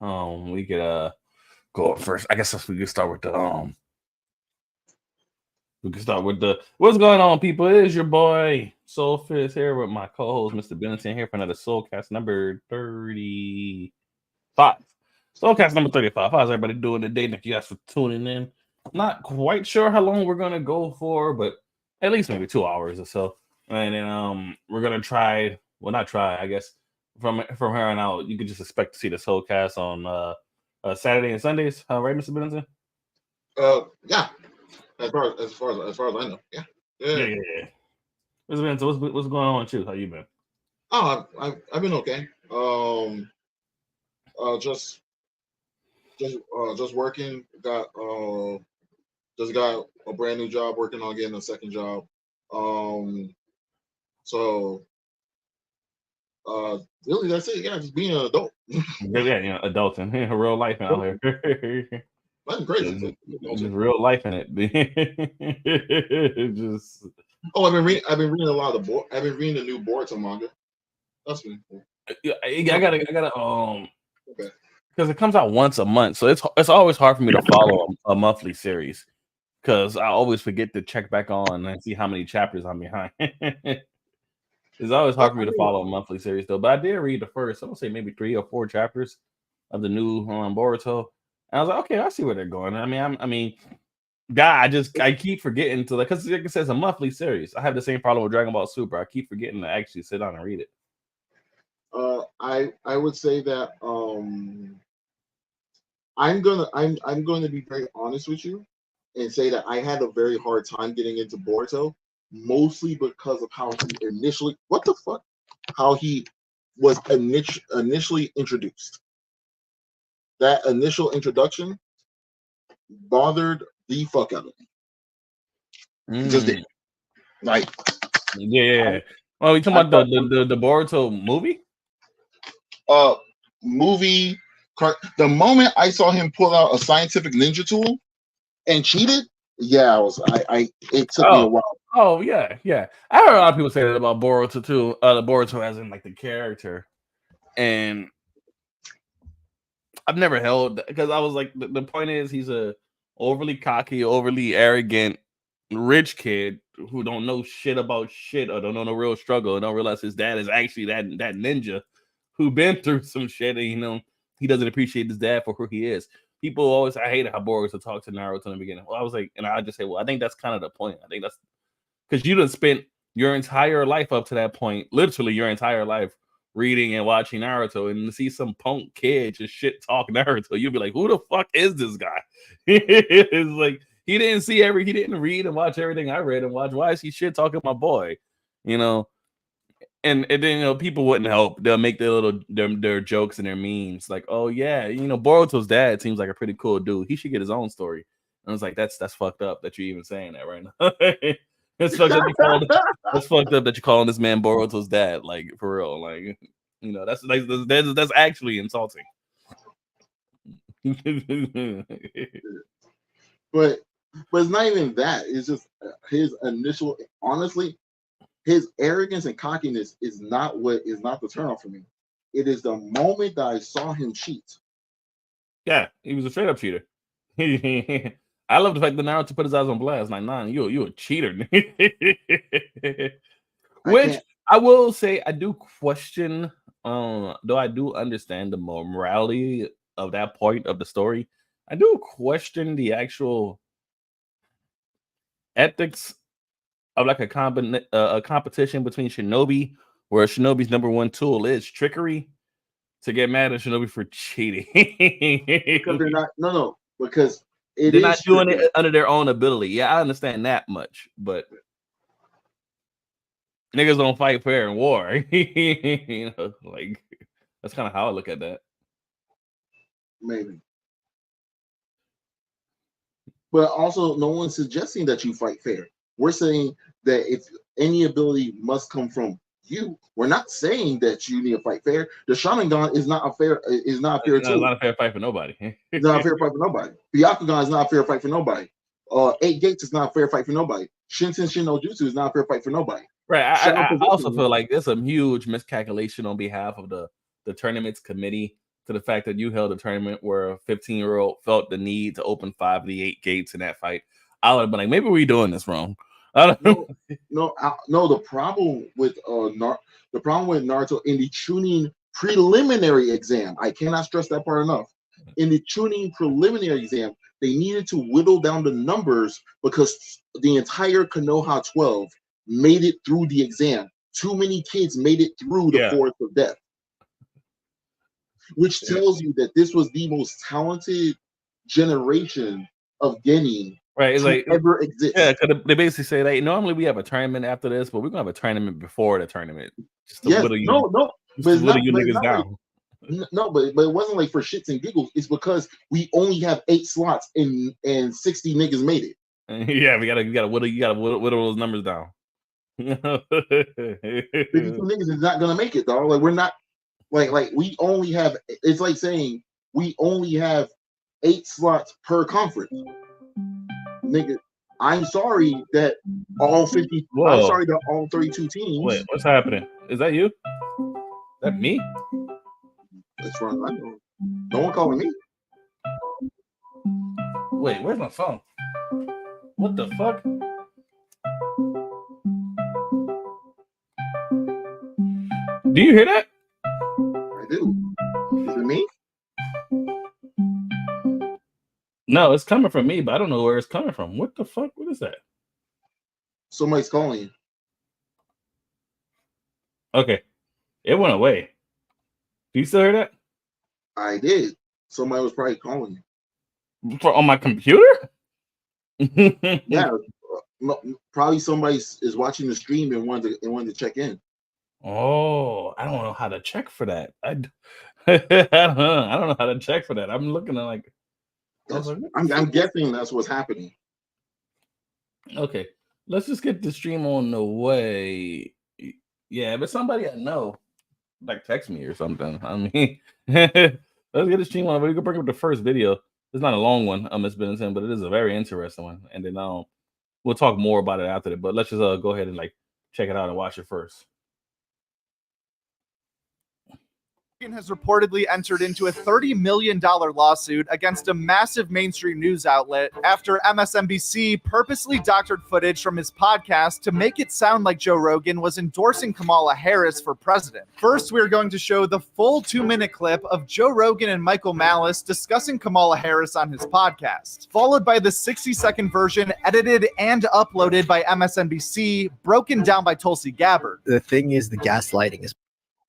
We could go first. I guess we could start with the We can start with the what's going on, people. It is your boy Soulfist here with my co-host Mr. Bennington here for another Soulcast number 35. Soulcast number 35. How's everybody doing today? Thank you guys for tuning in. Not quite sure how long we're gonna go for, but at least maybe 2 hours or so. And then we're gonna try. Well, not try. I guess from here on out, you can just expect to see the Soulcast on Saturday and Sundays. Right, Mr. Bennington? Yeah. As far as I know, yeah. Yeah. Mr. Bennington, what's going on with you? How you been? Oh, I've been okay. Just working. Just got a brand new job. Working on getting a second job. So really that's it. Yeah, just being an adult. Yeah, adulting, real life out here. Nothing crazy. Just real life in it. Just. Oh, I've been reading a lot of the board. I've been reading the new Boruto manga. That's been cool. Yeah, I gotta okay. Because it comes out once a month, so it's always hard for me to follow a monthly series because I always forget to check back on and see how many chapters I'm behind. It's always hard for me to follow a monthly series though, but I did read the first, I'm gonna say maybe 3 or 4 chapters of the new Boruto. And I was like, okay, I see where they're going. I keep forgetting to because like it says a monthly series. I have the same problem with Dragon Ball Super. I keep forgetting to actually sit down and read it. I would say that I'm going to be very honest with you and say that I had a very hard time getting into Boruto, mostly because of how he was initially introduced. That initial introduction bothered the fuck out of me. It just did. Like, yeah. Oh, you talking about the Boruto movie? Movie. The moment I saw him pull out a scientific ninja tool and cheated, yeah, it took me a while. Oh yeah. I heard a lot of people say that about Boruto too. The Boruto as in like the character, and I've never held because I was like the point is he's a overly cocky, overly arrogant, rich kid who don't know shit about shit or don't know the real struggle and don't realize his dad is actually that ninja who been through some shit and he doesn't appreciate his dad for who he is. People always I hate how Boruto talk to Naruto in the beginning. Well, I was like, and I just say, well, I think that's kind of the point. I think that's because you done spent your entire life up to that point, literally your entire life, reading and watching Naruto, and to see some punk kid just shit talk Naruto, you'll be like, who the fuck is this guy? It's like he didn't read and watch everything I read and watch. Why is he shit talking my boy? And then people wouldn't help. They'll make their jokes and their memes like, oh yeah, Boruto's dad seems like a pretty cool dude. He should get his own story. And I was like, that's fucked up that you're even saying that right now. It's fucked up. That's fucked up that you're calling this man Boruto's dad, like for real. Like, that's actually insulting. But it's not even that. It's just his initial. Honestly, his arrogance and cockiness is not the turnoff for me. It is the moment that I saw him cheat. Yeah, he was a straight up cheater. I love the fact that Naruto put his eyes on blast. Like, nah, you a cheater. Which I will say, I do question. Though I do understand the morality of that point of the story, I do question the actual ethics of like a competition between shinobi, where shinobi's number one tool is trickery, to get mad at shinobi for cheating. Because they're not because they're not doing it under their own ability. Yeah, I understand that much, but niggas don't fight fair in war. Like that's kind of how I look at that. Maybe. But also, no one's suggesting that you fight fair. We're saying that if any ability must come from you, we're not saying that you need to fight fair. The Sharingan is not a fair tool. It's not a fair fight for nobody. It's not a fair fight for nobody. Byakugan is not a fair fight for nobody. 8 Gates is not a fair fight for nobody. Shinsen Shin no Jutsu is not a fair fight for nobody. Right. I also feel like there's a huge miscalculation on behalf of the tournament's committee to the fact that you held a tournament where a 15-year-old felt the need to open 5 of the 8 gates in that fight, I would have been like, maybe we're doing this wrong. I don't know. No. The problem with Naruto in the Chunin preliminary exam, I cannot stress that part enough. In the Chunin preliminary exam, they needed to whittle down the numbers because the entire Konoha 12 made it through the exam. Too many kids made it through the forest of death, which tells you that this was the most talented generation of Genin It's like ever exist. Yeah, because they basically say that normally we have a tournament after this, but we're gonna have a tournament before the tournament. Just to whittle you, but it's not, you niggas down. But it wasn't like for shits and giggles. It's because we only have 8 slots and 60 niggas made it. Yeah, you gotta whittle those numbers down. 52 niggas is not gonna make it, dog. Like we're not like we only have. It's like saying we only have 8 slots per conference. Nigga, I'm sorry that all 50. Whoa. I'm sorry that all 32 teams. Wait, what's happening? Is that you? Is that me? That's right. I know. No one calling me. Wait, where's my phone? What the fuck? Do you hear that? I do. Is it me? No, it's coming from me, but I don't know where it's coming from. What the fuck? What is that? Somebody's calling you. Okay. It went away. Do you still hear that? I did. Somebody was probably calling you. On my computer? Yeah. Probably somebody is watching the stream and wanted to check in. Oh, I don't know how to check for that. I don't know how to check for that. I'm looking at like I'm guessing that's what's happening. Okay, let's just get the stream on the way. Yeah, but somebody I know, like text me or something. I mean, let's get the stream on. We can bring up the first video. It's not a long one, Miss Benson, but it is a very interesting one. And then we'll talk more about it after that. But let's just go ahead and like check it out and watch it first. Has reportedly entered into a $30 million lawsuit against a massive mainstream news outlet after MSNBC purposely doctored footage from his podcast to make it sound like Joe Rogan was endorsing Kamala Harris for president. First, we're going to show the full 2-minute clip of Joe Rogan and Michael Malice discussing Kamala Harris on his podcast, followed by the 60-second version edited and uploaded by MSNBC, broken down by Tulsi Gabbard. The thing is, the gaslighting is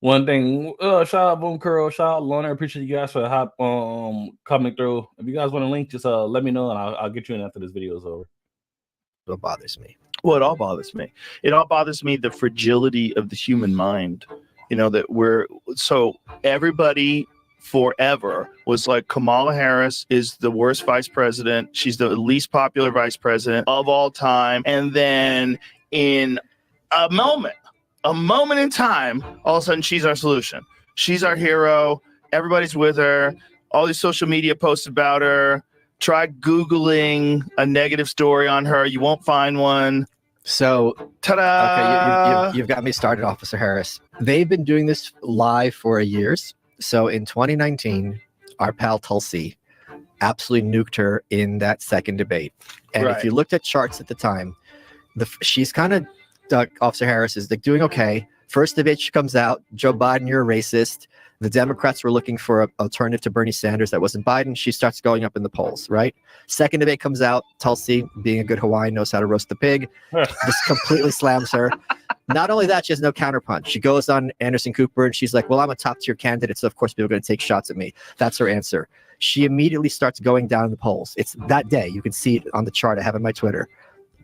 one thing. Shout out Boom Curl, shout out Loner. Appreciate you guys for coming through. If you guys want a link, just let me know and I'll get you in after this video is over. what bothers me. Well, it all bothers me. It all bothers me, the fragility of the human mind. You know, that everybody forever was like, Kamala Harris is the worst vice president. She's the least popular vice president of all time. And then in a moment in time, all of a sudden she's our solution. She's our hero. Everybody's with her. All these social media posts about her. Try Googling a negative story on her. You won't find one. So, ta-da! Okay, you've got me started, Officer Harris. They've been doing this live for years. So in 2019, our pal Tulsi absolutely nuked her in that second debate. And if you looked at charts at the time, she's kind of, Officer Harris is like doing okay. First debate, she comes out, Joe Biden, you're a racist. The Democrats were looking for an alternative to Bernie Sanders that wasn't Biden. She starts going up in the polls, right? Second debate comes out. Tulsi, being a good Hawaiian, knows how to roast the pig. Just completely slams her. Not only that, she has no counterpunch. She goes on Anderson Cooper and she's like, well, I'm a top tier candidate, so of course people are going to take shots at me. That's her answer. She immediately starts going down in the polls. It's that day. You can see it on the chart I have on my Twitter.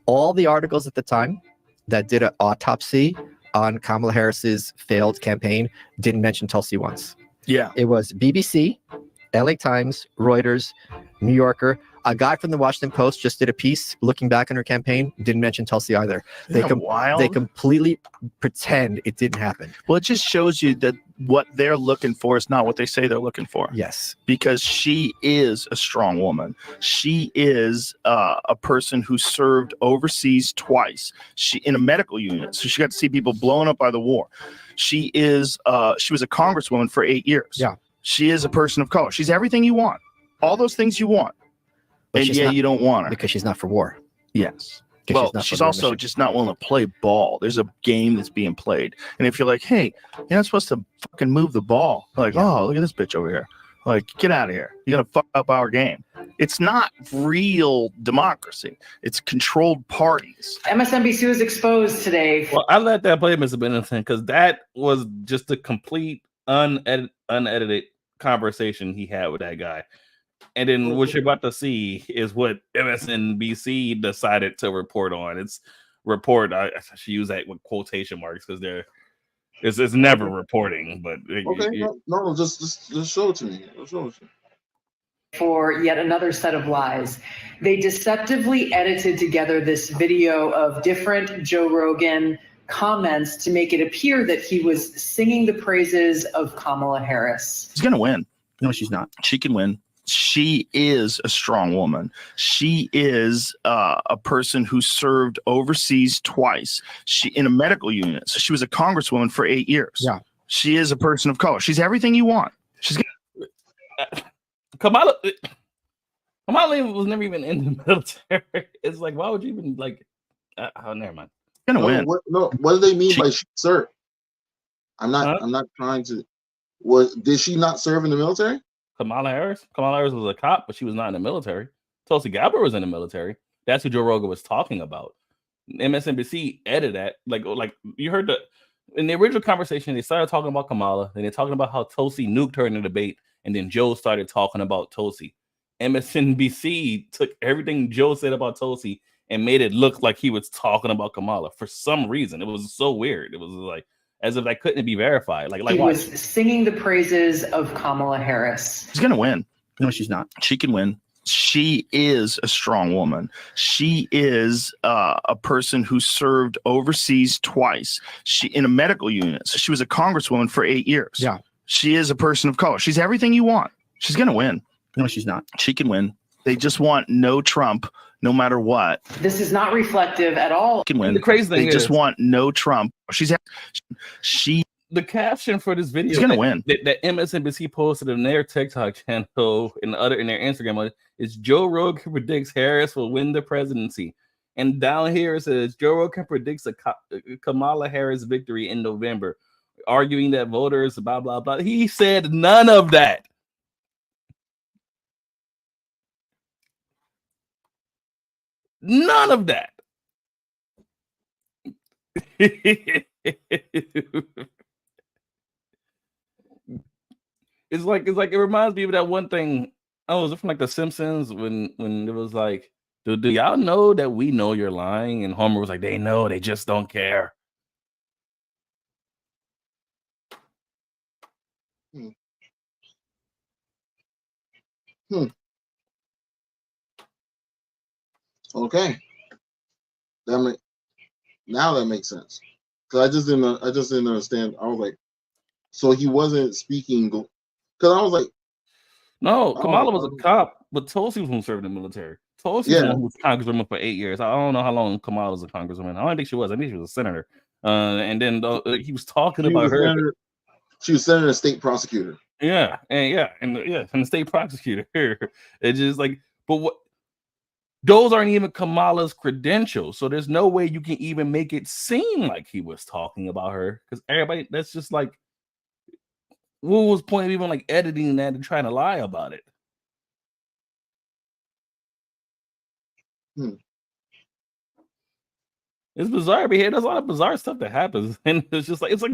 All the articles at the time that did an autopsy on Kamala Harris's failed campaign didn't mention Tulsi once. Yeah. It was BBC, LA Times, Reuters, New Yorker. A guy from the Washington Post just did a piece looking back on her campaign, didn't mention Tulsi either. They completely pretend it didn't happen. Well, it just shows you that what they're looking for is not what they say they're looking for. Yes. Because she is a strong woman. She is a person who served overseas twice. She in a medical unit, so she got to see people blown up by the war. She was a congresswoman for 8 years. Yeah. She is a person of color. She's everything you want. All those things you want. But And she's yeah, not- you don't want her. because she's not for war. Yes. 'Cause Well, not she's for war also mission. just not willing to play ball. There's a game that's being played. And if you're like, hey, you're not supposed to fucking move the ball. Like, Yeah. oh, look at this bitch over here. Like, get out of here. You're going to fuck up our game. It's not real democracy. It's controlled parties. MSNBC was exposed today. Well, I let that play, Mr. Benson, because that was just a complete unedited conversation he had with that guy. And then what you're about to see is what MSNBC decided to report on. It's report. I should use that with quotation marks because it's never reporting. But no, just show it to me. Show it to me. For yet another set of lies. They deceptively edited together this video of different Joe Rogan comments to make it appear that he was singing the praises of Kamala Harris. She's going to win. No, she's not. She can win. She is a strong woman. She is a person who served overseas twice. She in a medical unit. So she was a congresswoman for 8 years. Yeah. She is a person of color. She's everything you want. She's Kamala was never even in the military. It's like, why would you even like? Oh, never mind. gonna win. What do they mean by sir? I'm not trying to. Did she not serve in the military? Kamala Harris was a cop, but she was not in the military. Tulsi Gabbard was in the military. That's who Joe Rogan was talking about. MSNBC edited that. Like you heard in the original conversation, they started talking about Kamala, then they're talking about how Tulsi nuked her in the debate, and then Joe started talking about Tulsi. MSNBC took everything Joe said about Tulsi and made it look like he was talking about Kamala for some reason. It was so weird. It was like as if that couldn't be verified. Like he was singing the praises of Kamala Harris. She's gonna win. No, she's not. She can win. She is a strong woman. She is a person who served overseas twice. She in a medical unit. So she was a congresswoman for 8 years. Yeah. She is a person of color. She's everything you want. She's gonna win. No, she's not. She can win. They just want no Trump, no matter what. This is not reflective at all. Can win. The crazy thing they is, just want no Trump. The caption for this video is gonna win. That MSNBC posted in their TikTok channel and in their Instagram is Joe Rogan predicts Harris will win the presidency. And down here it says Joe Rogan predicts a Kamala Harris victory in November, arguing that voters blah blah blah. He said none of that. None of that. It's like it reminds me of that one thing. Oh, was it from like The Simpsons when it was like, do y'all know that we know you're lying? And Homer was like, they know, they just don't care. Okay. Now that makes sense. Because I just didn't understand. I was like, so he wasn't speaking. Because I was like, no, Kamala was a cop, but Tulsi was who served in the military. Tulsi was congresswoman for 8 years. I don't know how long Kamala was a congresswoman. I don't think she was. I think she was a senator. And then he was talking about her. She was senator and state prosecutor. Yeah, and the state prosecutor. It's just like, but what? Those aren't even Kamala's credentials, so there's no way you can even make it seem like he was talking about her because everybody. That's just like, what was the point of even like editing that and trying to lie about it? It's bizarre behavior. There's a lot of bizarre stuff that happens, and it's like this is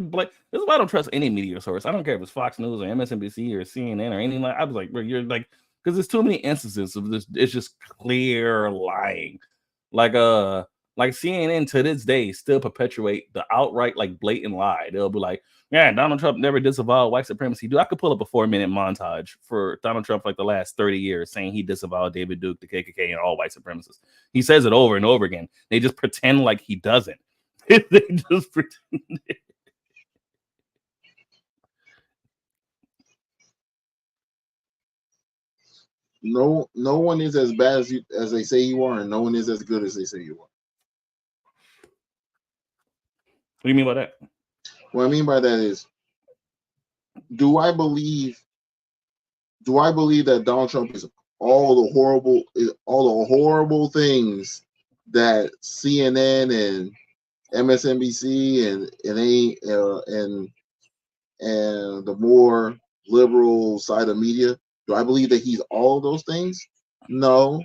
why I don't trust any media source. I don't care if it's Fox News or MSNBC or CNN or anything like. I was like, bro, you're like, because there's too many instances of this. It's just clear lying, like CNN to this day still perpetuate the outright like blatant lie. They'll be like, yeah, Donald Trump never disavowed white supremacy. Dude, I could pull up a 4-minute montage for Donald Trump like the last 30 years saying he disavowed David Duke, the KKK, and all white supremacists. He says it over and over again. They just pretend like he doesn't. They just pretend. No one is as bad as they say you are, and no one is as good as they say you are. What do you mean by that? What I mean by that is, do I believe Do I believe that Donald Trump is all the horrible things that CNN and MSNBC and the more liberal side of media? Do I believe that he's all of those things? No.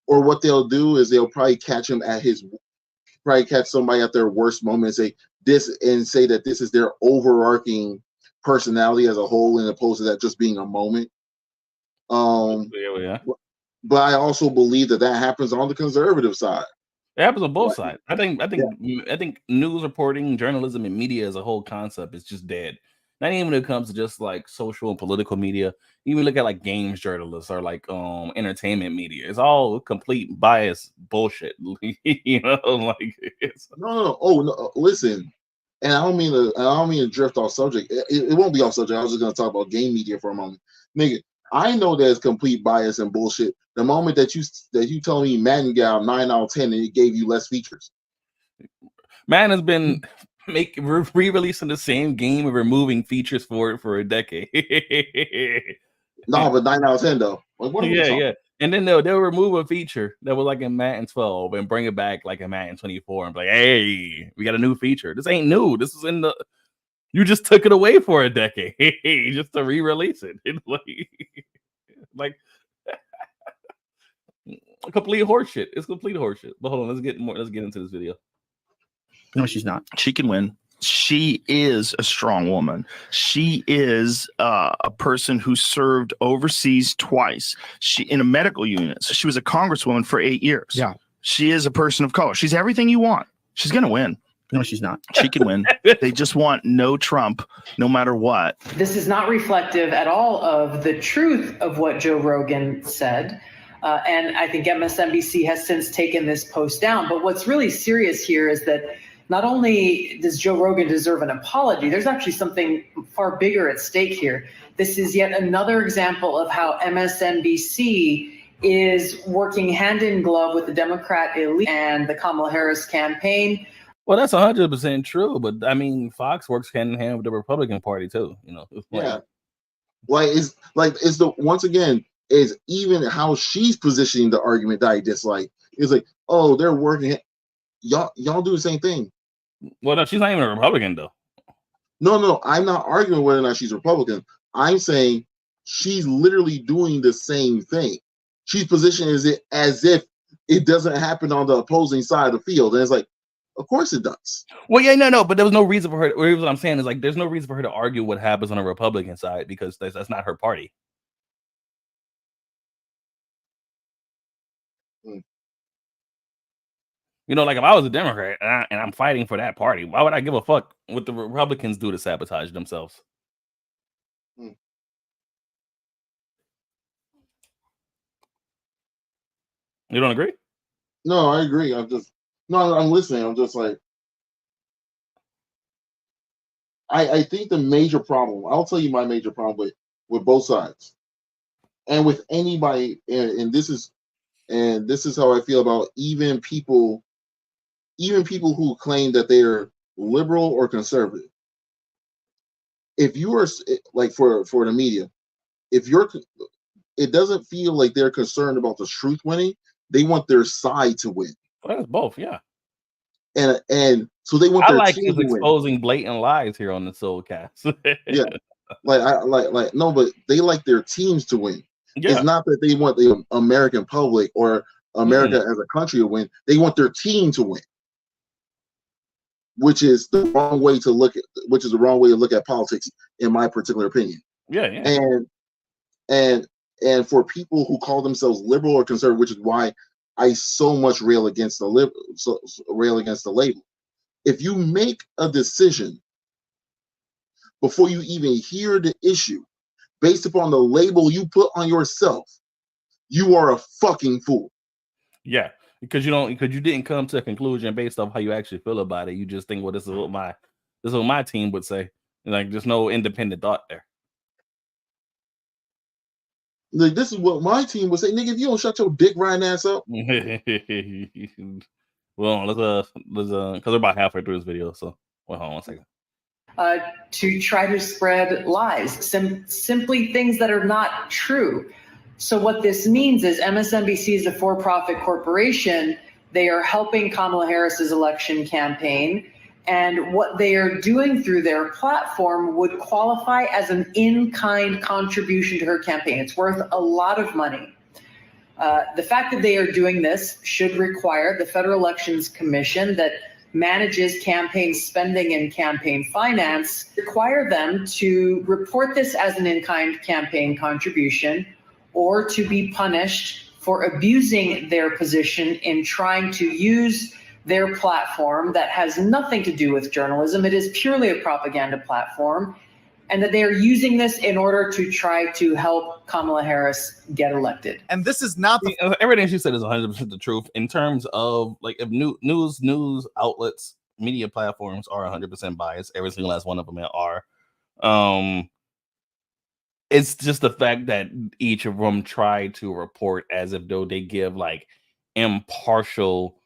Or what they'll do is they'll probably catch somebody at their worst moment and say that this is their overarching personality as a whole, in opposed to that just being a moment. Yeah. But I also believe that happens on the conservative side. It happens on both sides. I think news reporting, journalism, and media as a whole concept is just dead. Not even when it comes to just like social and political media. Even look at like games journalists or like entertainment media. It's all complete bias bullshit. You know, like no. Oh no, listen. And I don't mean to drift off subject. It won't be off subject. I was just gonna talk about game media for a moment. Nigga, I know there's complete bias and bullshit. The moment that you tell me Madden got 9 out of 10 and it gave you less features. Man has been re-releasing the same game and removing features for it for a decade. No, but 9 out of 10 though. Like, what are we talking? Yeah. And then they'll remove a feature that was like in Madden 12 and bring it back like in Madden 24 and be like, hey, we got a new feature. This ain't new. This is you just took it away for a decade just to re-release it. Like complete horseshit. It's complete horseshit. But hold on, let's get into this video. No, she's not. She can win. She is a strong woman. She is a person who served overseas twice. She in a medical unit. So she was a congresswoman for 8 years. Yeah. She is a person of color. She's everything you want. She's going to win. No, she's not. She can win. They just want no Trump, no matter what. This is not reflective at all of the truth of what Joe Rogan said. And I think MSNBC has since taken this post down. But what's really serious here is that not only does Joe Rogan deserve an apology, there's actually something far bigger at stake here. This is yet another example of how MSNBC is working hand in glove with the Democrat elite and the Kamala Harris campaign. Well, that's 100% true, but I mean, Fox works hand in hand with the Republican Party too. You know, yeah. Once again, is even how she's positioning the argument that I dislike. It's like, oh, they're working. Y'all do the same thing. Well, no, she's not even a Republican though. No, I'm not arguing whether or not she's Republican. I'm saying she's literally doing the same thing. She's positioning it as if it doesn't happen on the opposing side of the field, and it's like, of course it does. Well, yeah, no, but there was no reason for her. What I'm saying is like, there's no reason for her to argue what happens on the Republican side because that's not her party. You know, like if I was a Democrat and I'm fighting for that party, why would I give a fuck what the Republicans do to sabotage themselves? You don't agree? No, I agree. I'm listening. I'm just like, I think the major problem, I'll tell you my major problem with both sides and with anybody, and this is how I feel about even people who claim that they're liberal or conservative. If you are like for the media, it doesn't feel like they're concerned about the truth winning. They want their side to win. Well, that's both, yeah. And so they want. I like is exposing blatant lies here on the SOULcast. Yeah, no, but they like their teams to win. Yeah. It's not that they want the American public or America as a country to win. They want their team to win, which is the wrong way to look at politics, in my particular opinion. Yeah. And for people who call themselves liberal or conservative, which is why I so much rail against the label. If you make a decision before you even hear the issue, based upon the label you put on yourself, you are a fucking fool. Yeah, because you didn't come to a conclusion based off how you actually feel about it. You just think, well, this is what my team would say. Like, there's no independent thought there. Like, this is what my team would say, nigga. If you don't shut your dick riding ass up. Well, let's because we're about halfway through this video, so hold on 1 second. to try to spread lies, simply things that are not true. So what this means is MSNBC is a for-profit corporation. They are helping Kamala Harris's election campaign. And what they are doing through their platform would qualify as an in-kind contribution to her campaign. It's worth a lot of money. The fact that they are doing this should require the Federal Elections Commission that manages campaign spending and campaign finance, require them to report this as an in-kind campaign contribution or to be punished for abusing their position in trying to use their platform that has nothing to do with journalism. It is purely a propaganda platform, and that they are using this in order to try to help Kamala Harris get elected. And this is not the everything she said is 100% the truth in terms of like if news outlets, media platforms are 100% biased. Every single last one of them are. It's just the fact that each of them try to report as if though they give like impartial.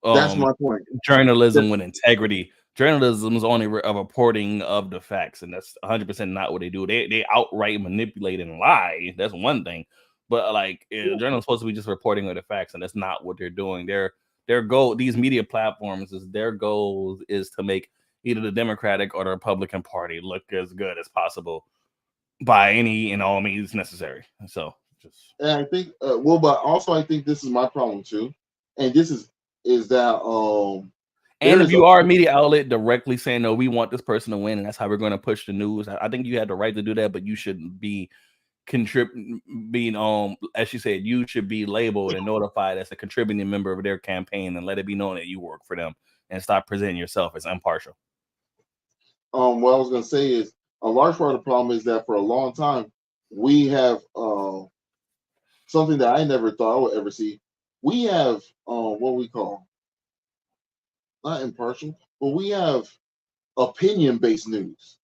That's my point. Journalism with integrity. Journalism is only a reporting of the facts, and that's 100% not what they do. They outright manipulate and lie. That's one thing, but like journalists supposed to be just reporting of the facts, and that's not what they're doing. Their goal, these media platforms, their goal is to make either the Democratic or the Republican Party look as good as possible by any and all means necessary. So just and I think but also I think this is my problem too, and this is that and if you are a media outlet directly saying, no, we want this person to win, and that's how we're going to push the news, I think you have the right to do that, but you shouldn't be being as you said, you should be labeled and notified as a contributing member of their campaign and let it be known that you work for them and stop presenting yourself as impartial. What I was going to say is a large part of the problem is that for a long time we have something that I never thought I would ever see. We have what we call not impartial, but we have opinion-based news.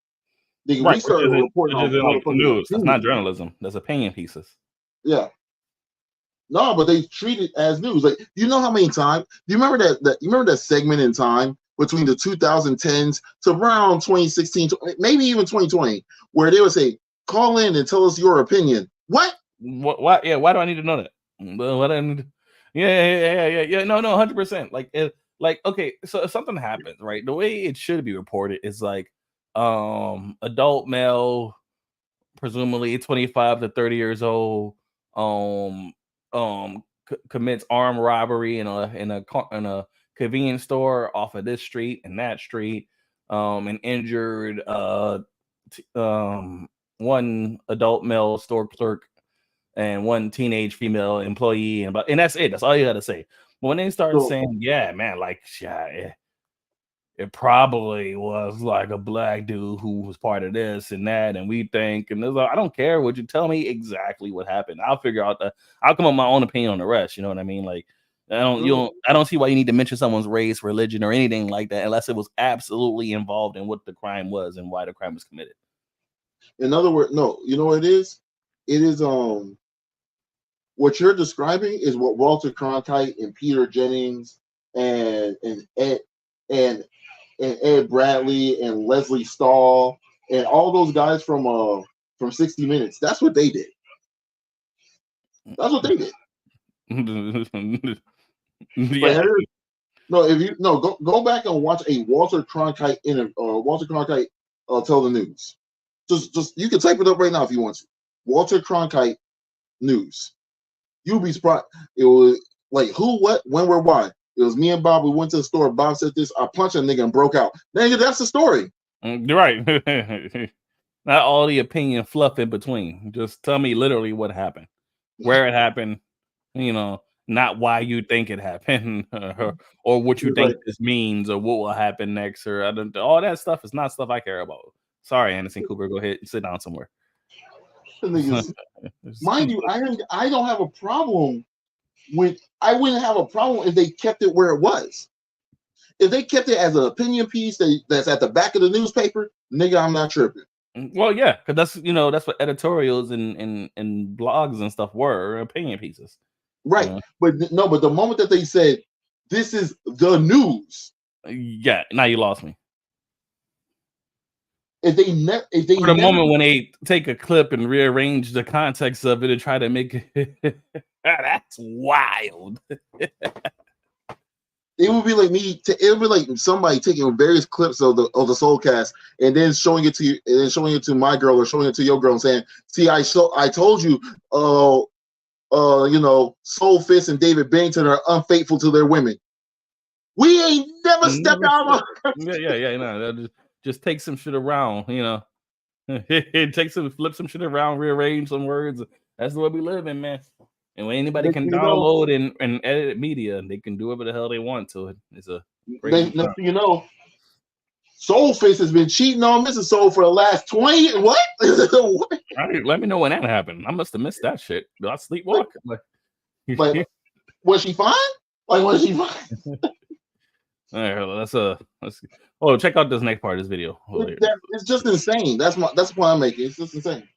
Right, we started reporting on like news. That's not opinion. journalism. That's opinion pieces. Yeah. No, but they treat it as news. Like, you know how many times? Do you remember that segment in time between the 2010s to around 2016, maybe even 2020, where they would say, "Call in and tell us your opinion." What? Why? Yeah. Why do I need to know that? What? Yeah. No, 100%. Like, okay. So if something happens, right? The way it should be reported is like, adult male, presumably 25 to 30 years old, commits armed robbery in a convenience store off of this street and that street, and injured one adult male store clerk and one teenage female employee, and that's it. That's all you got to say. But when they start saying, yeah, man, like, yeah, it probably was like a black dude who was part of this and that, and we think, and like, I don't care what you tell me exactly what happened. I'll figure out I'll come up with my own opinion on the rest. You know what I mean? Like, I don't see why you need to mention someone's race, religion, or anything like that unless it was absolutely involved in what the crime was and why the crime was committed. In other words, no, you know what it is? It is what you're describing is what Walter Cronkite and Peter Jennings and Ed Bradley and Leslie Stahl and all those guys from 60 Minutes. That's what they did. That's what they did. Yeah. Go back and watch a Walter Cronkite tell the news. Just you can type it up right now if you want to. Walter Cronkite news. You'll be surprised. It was like who, what, when, where, why. It was me and Bob. We went to the store. Bob said this. I punched a nigga and broke out. Nigga, that's the story. You're right. Not all the opinion fluff in between. Just tell me literally what happened, where it happened. Not why you think it happened, or what you think this means, or what will happen next, or all that stuff is not stuff I care about. Sorry, Anderson Cooper. Go ahead and sit down somewhere. Mind you, I don't have a problem with. I wouldn't have a problem if they kept it where it was. If they kept it as an opinion piece that's at the back of the newspaper, nigga, I'm not tripping. Well, yeah, because that's what editorials and blogs and stuff were, opinion pieces. Right, but the moment that they said this is the news, yeah, now you lost me. if they For the moment when they take a clip and rearrange the context of it and try to make it, that's wild. It would be like it would be like somebody taking various clips of the SOULcast and then showing it to you, and then showing it to my girl or showing it to your girl and saying, "See, I told you, Soul Fist and David Bennington are unfaithful to their women. We ain't never stepped out of Yeah. No, just take some shit around, flip some shit around, rearrange some words. That's the way we live in, man. And when anybody can download and edit media, they can do whatever the hell they want to it. It's a great Soul Fist has been cheating on Mrs. Soul for the last 20 years. What? Let me know when that happened. I must have missed that shit. Did I sleepwalk? Like, was she fine? Like, was she fine? All right, let's check out this next part of this video. It's just insane. That's the point I'm making. It's just insane.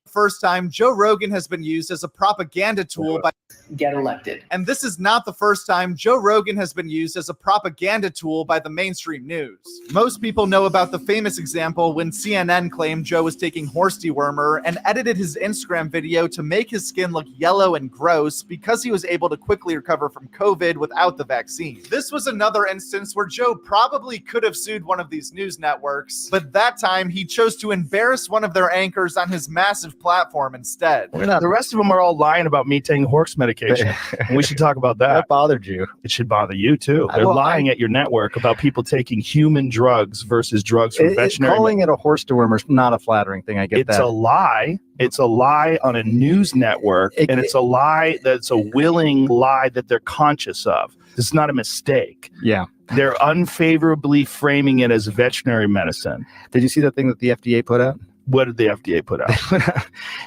First time Joe Rogan has been used as a propaganda tool by get elected. And this is not the first time Joe Rogan has been used as a propaganda tool by the mainstream news. Most people know about the famous example when CNN claimed Joe was taking horse dewormer and edited his Instagram video to make his skin look yellow and gross because he was able to quickly recover from COVID without the vaccine. This was another instance where Joe probably could have sued one of these news networks, but that time he chose to embarrass one of their anchors on his massive platform instead. The rest of them are all lying about me taking horse medication. We should talk about that. That bothered you. It should bother you too. They're lying at your network about people taking human drugs versus drugs from veterinary. Calling it a horse dewormer is not a flattering thing. I get that. It's a lie. It's a lie on a news network, and it's a lie that's a willing lie that they're conscious of. It's not a mistake. Yeah. They're unfavorably framing it as veterinary medicine. Did you see that thing that the FDA put out? What did the FDA put out?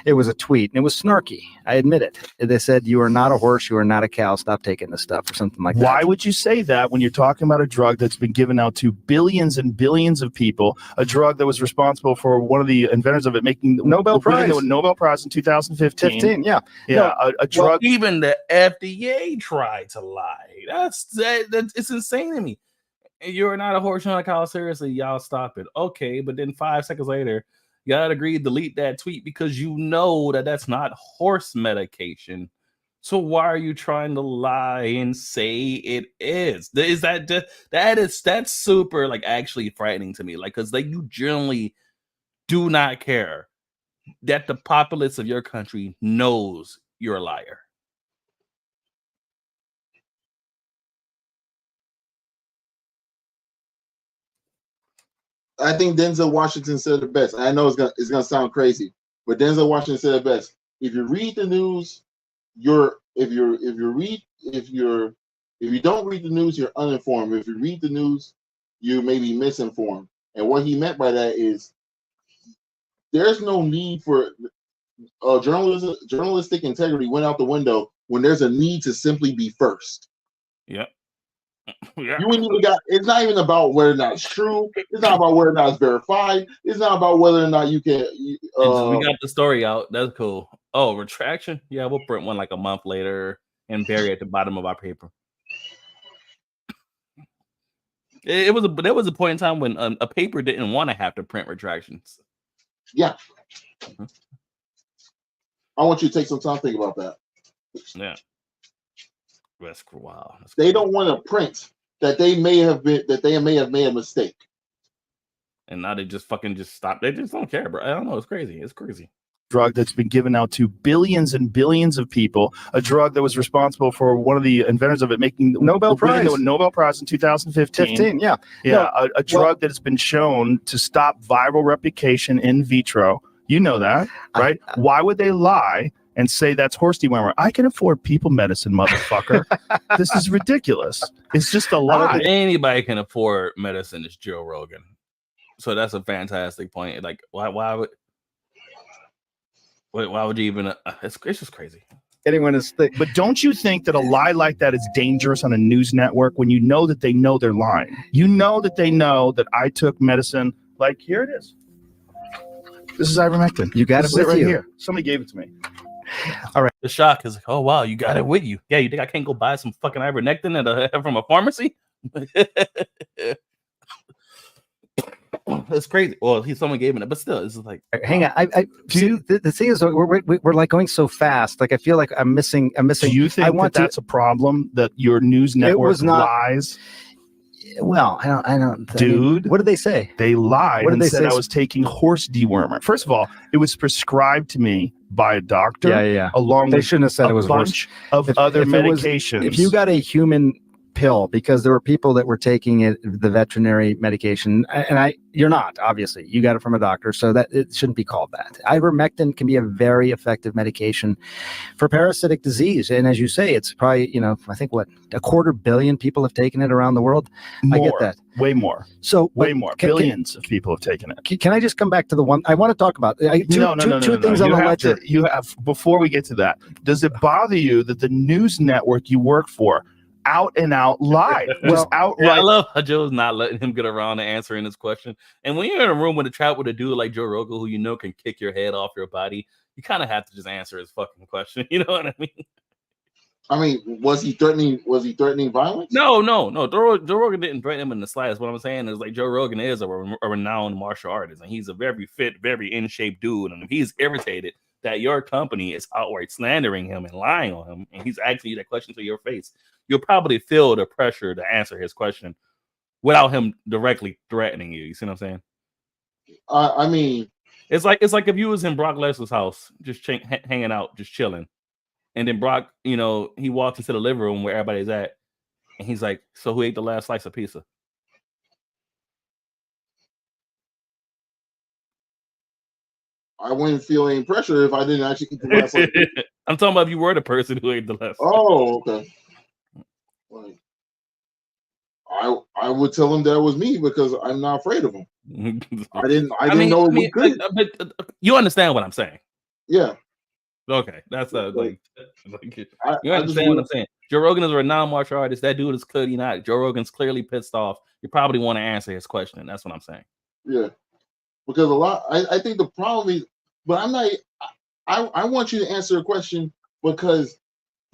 It was a tweet, and it was snarky. I admit it. They said, "You are not a horse. You are not a cow. Stop taking this stuff," or something like that. Why would you say that when you're talking about a drug that's been given out to billions and billions of people, a drug that was responsible for one of the inventors of it making Nobel Prize in 2015? Yeah. A drug. Well, even the FDA tried to lie. That's it's insane to me. You're not a horse, you're not a cow. Seriously, y'all stop it. Okay, but then 5 seconds later, you gotta agree to delete that tweet because you know that that's not horse medication. So why are you trying to lie and say it is? Is that's super like actually frightening to me? Like, because you generally do not care that the populace of your country knows you're a liar. I think Denzel Washington said it best. I know it's gonna sound crazy, but Denzel Washington said it best. If you read the news, if you don't read the news, you're uninformed. If you read the news, you may be misinformed. And what he meant by that is there's no need for journalistic integrity went out the window when there's a need to simply be first. Yep. Yeah. You ain't even got. It's not even about whether or not it's true. It's not about whether or not it's verified. It's not about whether or not you can. We got the story out. That's cool. Oh, retraction. Yeah, we'll print one like a month later and bury it at the bottom of our paper. There was a point in time when a paper didn't want to have to print retractions. Yeah. Mm-hmm. I want you to take some time to think about that. Yeah. That's wow. They don't want to print that they may have made a mistake. And now they just stop. They just don't care, bro. I don't know. It's crazy. It's crazy. Drug that's been given out to billions and billions of people, a drug that was responsible for one of the inventors of it making Nobel Prize in 2015. A drug that has been shown to stop viral replication in vitro. You know that, right? Why would they lie and say that's horse dewormer? I can afford people medicine, motherfucker. This is ridiculous. It's just a lie. Anybody can afford medicine is Joe Rogan. So that's a fantastic point. Like, why would you even? It's just crazy. Anyone is thick. But don't you think that a lie like that is dangerous on a news network when you know that they know they're lying? You know that they know that I took medicine. Like, here it is. This is ivermectin. You got it with right you. Here. Somebody gave it to me. All right. The shock is like, oh wow, you got it with you. Yeah, you think I can't go buy some fucking ivermectin from a pharmacy? It's crazy. Well, someone gave it, but still, it's like hang on. The thing is, we're like going so fast. Like I feel like I'm missing. Do you think that's a problem that your news network lies? Well, I don't. Dude, what did they say? They lied What did and they said say? I was taking horse dewormer. First of all, it was prescribed to me by a doctor. Yeah. Along they with shouldn't have said a it was bunch of other medications. If you got a human pill, because there were people that were taking it, the veterinary medication, and you're not, obviously, you got it from a doctor, so that it shouldn't be called that. Ivermectin can be a very effective medication for parasitic disease, and as you say, it's probably, I think what, 250 million people have taken it around the world. More, I get that, way more. So way more. Billions of people have taken it. Can I just come back to the one I want to talk about? Two things on the ledger. You have, before we get to that, does it bother you that the news network you work for out and out lied? Just outright. Yeah, I love how Joe's not letting him get around to answering this question. And when you're in a room with a chat with a dude like Joe Rogan, who can kick your head off your body, you kind of have to just answer his fucking question. You know what I mean? I mean, was he threatening violence? No. Joe Rogan didn't threaten him in the slightest. What I'm saying is, like, Joe Rogan is a renowned martial artist, and he's a very fit, very in shape dude. And if he's irritated that your company is outright slandering him and lying on him, and he's asking you that question to your face, you'll probably feel the pressure to answer his question without him directly threatening you. You see what I'm saying? I mean, it's like if you was in Brock Lesnar's house, just hanging out, just chilling, and then Brock, he walks into the living room where everybody's at, and he's like, "So who ate the last slice of pizza?" I wouldn't feel any pressure if I didn't actually eat the last slice. I'm talking about if you were the person who ate the last. Oh, okay. Like, I would tell him that was me because I'm not afraid of him. I didn't know it was good. But you understand what I'm saying? Yeah. Okay, that's you understand what I'm saying. Joe Rogan is a renowned martial artist. That dude is clearly not. Joe Rogan's clearly pissed off. You probably want to answer his question. That's what I'm saying. Yeah, because I think the problem is, but I'm not. I want you to answer a question because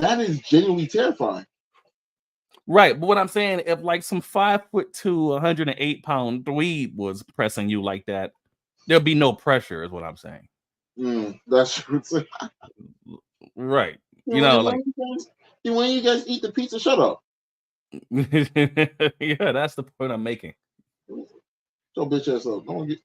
that is genuinely terrifying. Right, but what I'm saying, if like some 5'2", 108-pound dweeb was pressing you like that, there'll be no pressure, is what I'm saying. That's true. Right. When you guys eat the pizza, shut up. Yeah, that's the point I'm making. So bitch ass up. Don't get.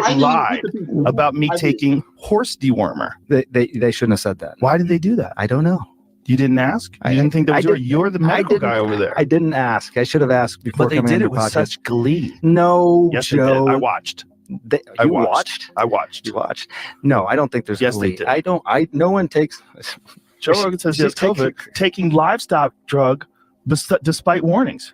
I lied about me taking horse dewormer. They shouldn't have said that. Why did they do that? I don't know. You didn't ask? I didn't think that was you're the medical guy over there. I didn't ask. I should have asked before. But they did it with such glee. No, yes, Joe. They did. I watched. You watched? I watched. You watched? No, I don't think there's yes, glee. They did. I don't. No one takes. Joe Rogan says he has COVID, taking livestock drug despite warnings.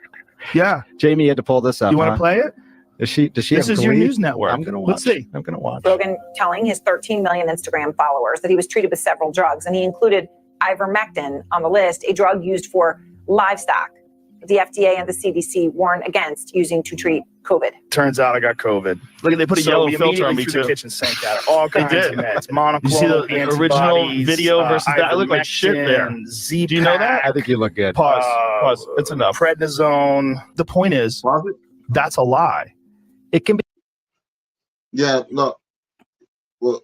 Yeah, Jamie had to pull this up. You want to play it? Does she? This is your news network. I'm gonna watch. Let's see. I'm gonna watch. Rogan telling his 13 million Instagram followers that he was treated with several drugs, and he included ivermectin on the list, a drug used for livestock. The FDA and the CDC warn against using to treat COVID. Turns out I got COVID. Look, they put a yellow filter on me too. The kitchen sink out all kinds of meds. Monoclonal, you see the original video versus that? I look like shit there. Z-Pack. Do you know that? I think you look good. Pause. It's enough. Prednisone. The point is, that's a lie. It can be. Yeah. No. Well,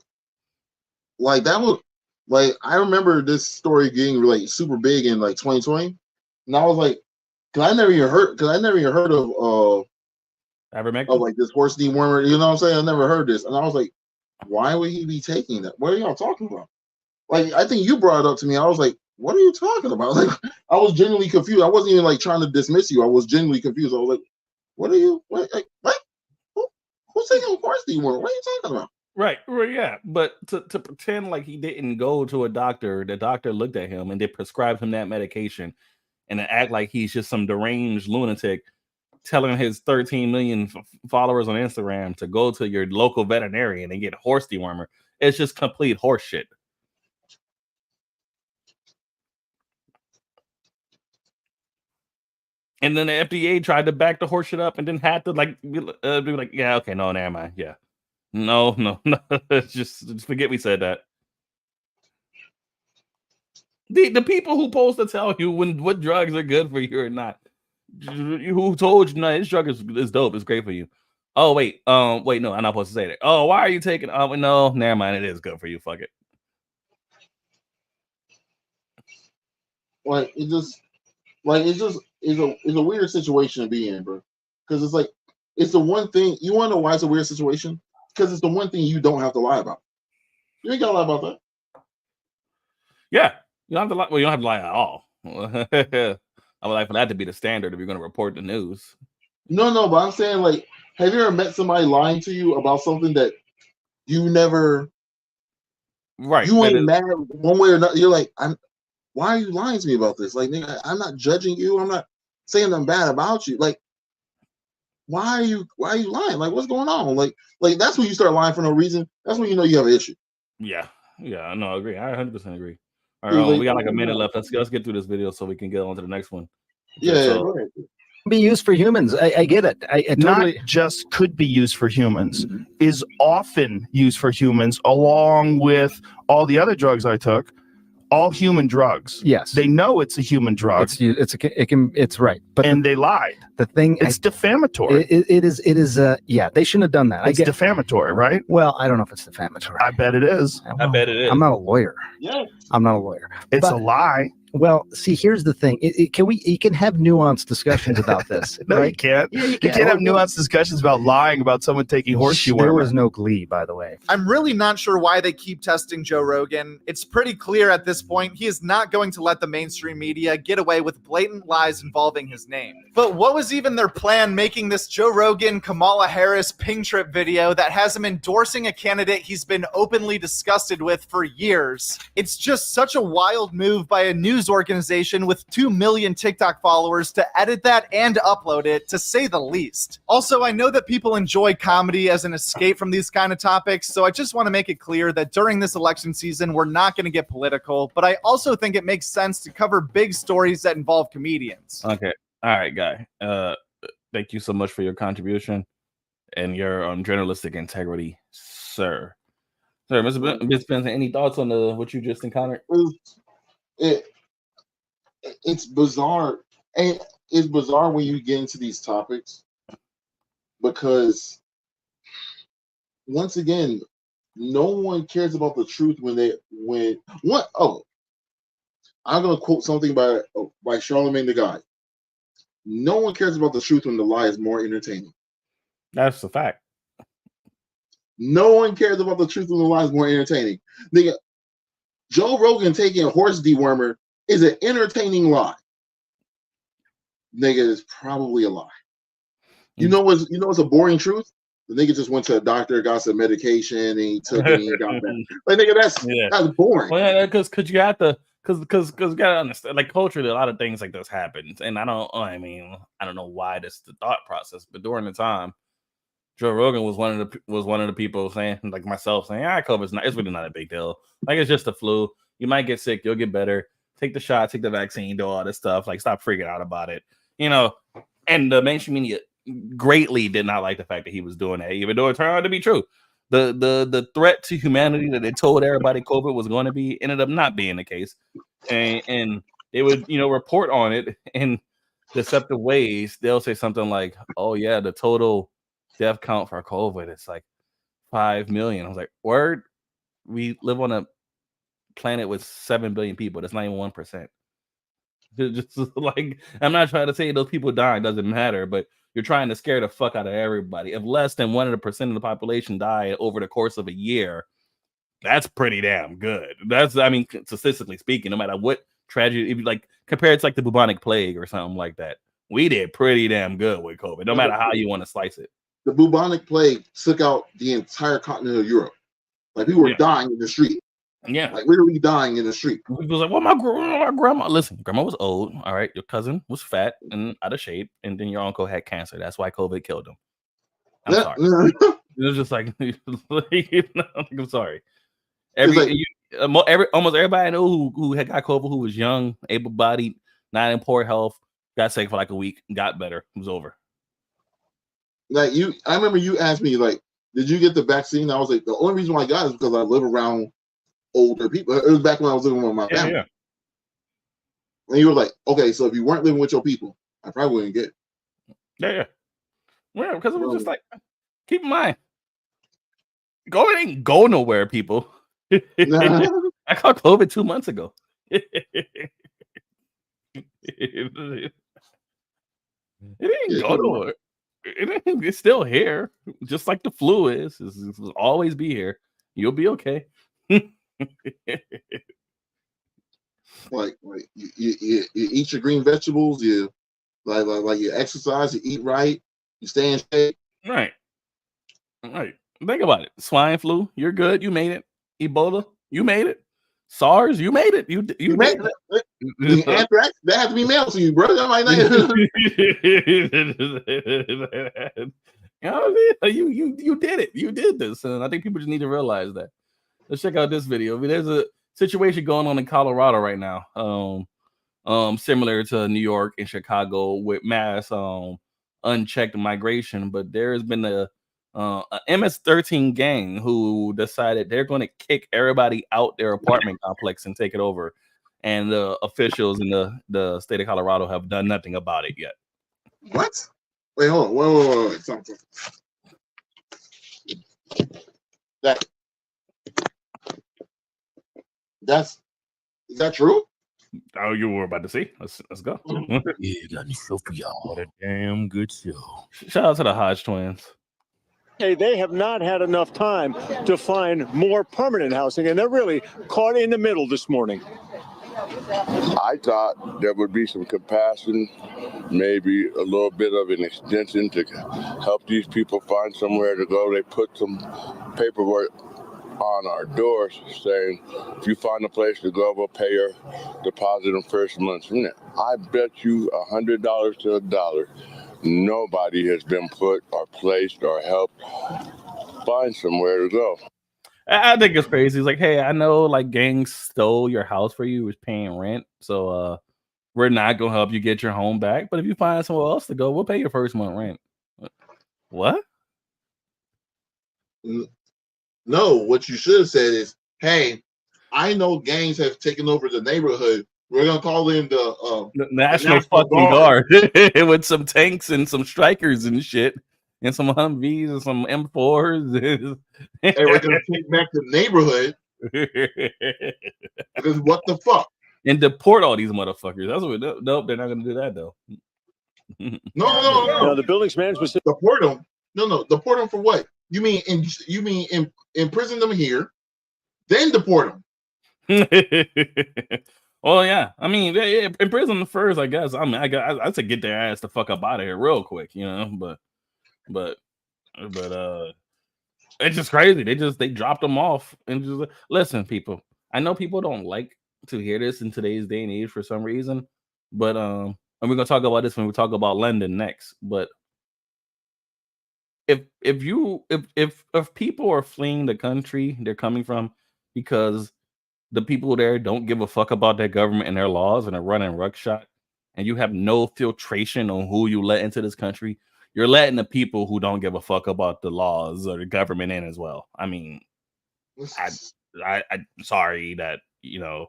like that was like I remember this story getting like super big in like 2020, and I was like. Cause I never even heard of ivermectin, of like this horse dewormer. You know what I'm saying? I never heard this, and I was like, why would he be taking that? What are y'all talking about? Like, I think you brought it up to me. I was like, what are you talking about? Like, I was genuinely confused. I wasn't even like trying to dismiss you. I was genuinely confused. I was like, what are you? What? Who's taking horse dewormer? What are you talking about? Right, yeah. But to pretend like he didn't go to a doctor, the doctor looked at him and they prescribed him that medication. And to act like he's just some deranged lunatic telling his 13 million followers on Instagram to go to your local veterinarian and get horse dewormer. It's just complete horse shit. And then the FDA tried to back the horse shit up and then had to be like, yeah, okay, no, never mind. Yeah. No. just forget we said that. The people who supposed to tell you what drugs are good for you or not, Who told you? No, this drug is dope. It's great for you. Oh wait, no, I'm not supposed to say that. Oh, why are you taking? Oh no, never mind. It is good for you. Fuck it. Like it's a weird situation to be in, bro. Because it's like it's the one thing you want to know why it's a weird situation. Because it's the one thing you don't have to lie about. You ain't gotta lie about that. Yeah, you don't have to lie. Well, you don't have to lie at all. I would like for that to be the standard if you're going to report the news. No, but I'm saying, like, have you ever met somebody lying to you about something that you never, right? You ain't mad one way or another. You're like, why are you lying to me about this? Like, nigga, I'm not judging you. I'm not saying nothing bad about you. Like, why are you lying? Like, what's going on? Like that's when you start lying for no reason. That's when you know you have an issue. Yeah, no, I agree. I 100% agree. All right, we got like a minute left. Let's get through this video so we can get on to the next one. Yeah, go ahead. Be used for humans. I get it. I totally not just could be used for humans, is often used for humans, along with all the other drugs I took. All human drugs. Yes, they know it's a human drug. It's right, but they lied. The thing, it's defamatory. It is. Yeah, they shouldn't have done that. It's defamatory, right? Well, I don't know if it's defamatory. I bet it is. I bet it is. I'm not a lawyer. Yeah, I'm not a lawyer. It's a lie. Well, see, here's the thing. You can have nuanced discussions about this. No, right? you can't. Yeah, you can't have nuanced discussions about lying about someone taking horseshoe. There was no glee, by the way. I'm really not sure why they keep testing Joe Rogan. It's pretty clear at this point he is not going to let the mainstream media get away with blatant lies involving his name. But what was even their plan making this Joe Rogan, Kamala Harris ping trip video that has him endorsing a candidate he's been openly disgusted with for years? It's just such a wild move by a news organization with 2 million TikTok followers to edit that and upload it, to say the least. Also, I know that people enjoy comedy as an escape from these kind of topics, so I just want to make it clear that during this election season, we're not going to get political, but I also think it makes sense to cover big stories that involve comedians. Okay. All right, Guy. Thank you so much for your contribution and your journalistic integrity, sir. Sir, Mr. Spencer, any thoughts on what you just encountered? It's bizarre, and it's bizarre when you get into these topics because once again, no one cares about the truth I'm gonna quote something by Charlemagne the God. No one cares about the truth when the lie is more entertaining. That's a fact. No one cares about the truth when the lie is more entertaining. Joe Rogan taking a horse dewormer is an entertaining lie. Nigga, is probably a lie. You know what's a boring truth? The nigga just went to a doctor, got some medication, and he took it and he got better. Like, nigga, that's boring. Well, yeah, because you have to, because you gotta understand, like, culturally, a lot of things like this happens, and I don't know why this is the thought process, but during the time, Joe Rogan was one of the people saying, like myself, saying, it's really not a big deal. Like, it's just a flu. You might get sick, you'll get better. Take the shot, take the vaccine, do all this stuff. Like, stop freaking out about it. And the mainstream media greatly did not like the fact that he was doing that, even though it turned out to be true. The threat to humanity that they told everybody COVID was going to be ended up not being the case. And they would, report on it in deceptive ways. They'll say something like, oh yeah, the total death count for COVID, it's like 5 million. I was like, word? We live on a planet with 7 billion people. That's not even 1%. Just like, I'm not trying to say those people dying doesn't matter, but you're trying to scare the fuck out of everybody. If less than 1% of the population died over the course of a year, that's pretty damn good. Statistically speaking, no matter what tragedy, if you like compare it to like the bubonic plague or something like that, we did pretty damn good with COVID, no matter how you want to slice it. The bubonic plague took out the entire continent of Europe. Like, people were dying in the street. Yeah, like literally dying in the street. People was like, well, my grandma. Listen, grandma was old. All right, your cousin was fat and out of shape, and then your uncle had cancer. That's why COVID killed him. I'm sorry. It was just like, I'm sorry. Almost everybody I know who had got COVID, who was young, able-bodied, not in poor health, got sick for like a week, got better. It was over. Like, I remember you asked me, like, did you get the vaccine? I was like, the only reason why I got it is because I live around older people. It was back when I was living with my family. Yeah. And you were like, okay, so if you weren't living with your people, I probably wouldn't get it. Yeah. Yeah, because it was just like, keep in mind, COVID ain't go nowhere, people. I caught COVID 2 months ago. It ain't go nowhere. It's still here, just like the flu is. It'll always be here. You'll be okay. Like you eat your green vegetables, you like you exercise, you eat right, you stay in shape. Right. Think about it. Swine flu, you're good. You made it. Ebola, you made it. SARS, you made it. You made did it. The anthrax, that has to be mailed to you, bro. That might not. You did it. You did this, and I think people just need to realize that. Let's check out this video. I mean, there's a situation going on in Colorado right now, similar to New York and Chicago with mass unchecked migration, but there has been a MS-13 gang who decided they're going to kick everybody out their apartment complex and take it over, and the officials in the state of Colorado have done nothing about it yet. What? Wait, hold on. Wait. Something. Is that true? Oh, you were about to see. Let's go. Yeah, got me show for y'all. What a damn good show. Shout out to the Hodge twins. Hey, they have not had enough time to find more permanent housing, and they're really caught in the middle this morning. I thought there would be some compassion, maybe a little bit of an extension to help these people find somewhere to go. They put some paperwork on our doors saying, if you find a place to go, we'll pay your deposit in first month's rent. I bet you $100 to $1. Nobody has been put or placed or helped find somewhere to go. I think it's crazy. It's like, hey, I know like gangs stole your house for you, was paying rent, so we're not gonna help you get your home back. But if you find somewhere else to go, we'll pay your first month rent. What? No, what you should have said is, hey, I know gangs have taken over the neighborhood. We're gonna call in the National fucking Guard with some tanks and some strikers and shit, and some Humvees and some M4s. And we're gonna take back the neighborhood. Because what the fuck? And deport all these motherfuckers. That's what. Nope, they're not gonna do that though. No. The building's management. Deport them. No. Deport them for what? You mean imprison them here, then deport them? Well, yeah. I mean, imprison them first, I guess. I mean, I said get their ass the fuck up out of here real quick, you know. But it's just crazy. They dropped them off and just listen, people. I know people don't like to hear this in today's day and age for some reason, but and we're gonna talk about this when we talk about London next. But if people are fleeing the country they're coming from because the people there don't give a fuck about their government and their laws and are running ruckshot, and you have no filtration on who you let into this country, you're letting the people who don't give a fuck about the laws or the government in as well. I mean, I'm sorry that, you know,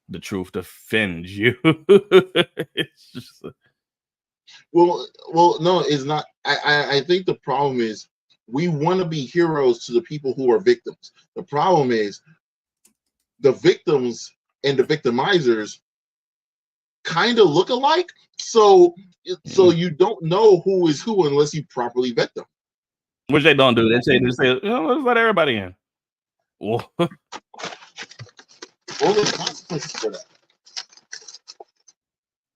the truth offends you. It's just well, no, it's not. I think the problem is we want to be heroes to the people who are victims. The problem is the victims and the victimizers kind of look alike. So you don't know who is who unless you properly vet them. Which they don't do. They say, let's let everybody in. Well, what are the consequences for that?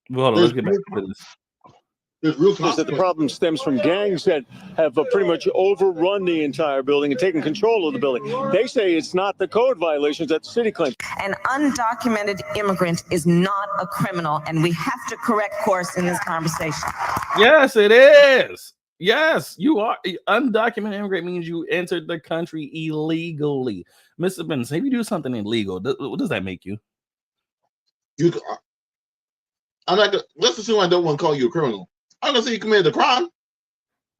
Well, hold on, let's get back to this. There's real Is that the problem stems from gangs that have pretty much overrun the entire building and taken control of the building. They say it's not the code violations that the city claims. An undocumented immigrant is not a criminal, and we have to correct course in this conversation. Yes, it is. Yes, you are. Undocumented immigrant means you entered the country illegally. Mr. Benz, if you do something illegal, what does that make you? I'm not gonna, let's assume I don't want to call you a criminal. I'm gonna say you committed a crime.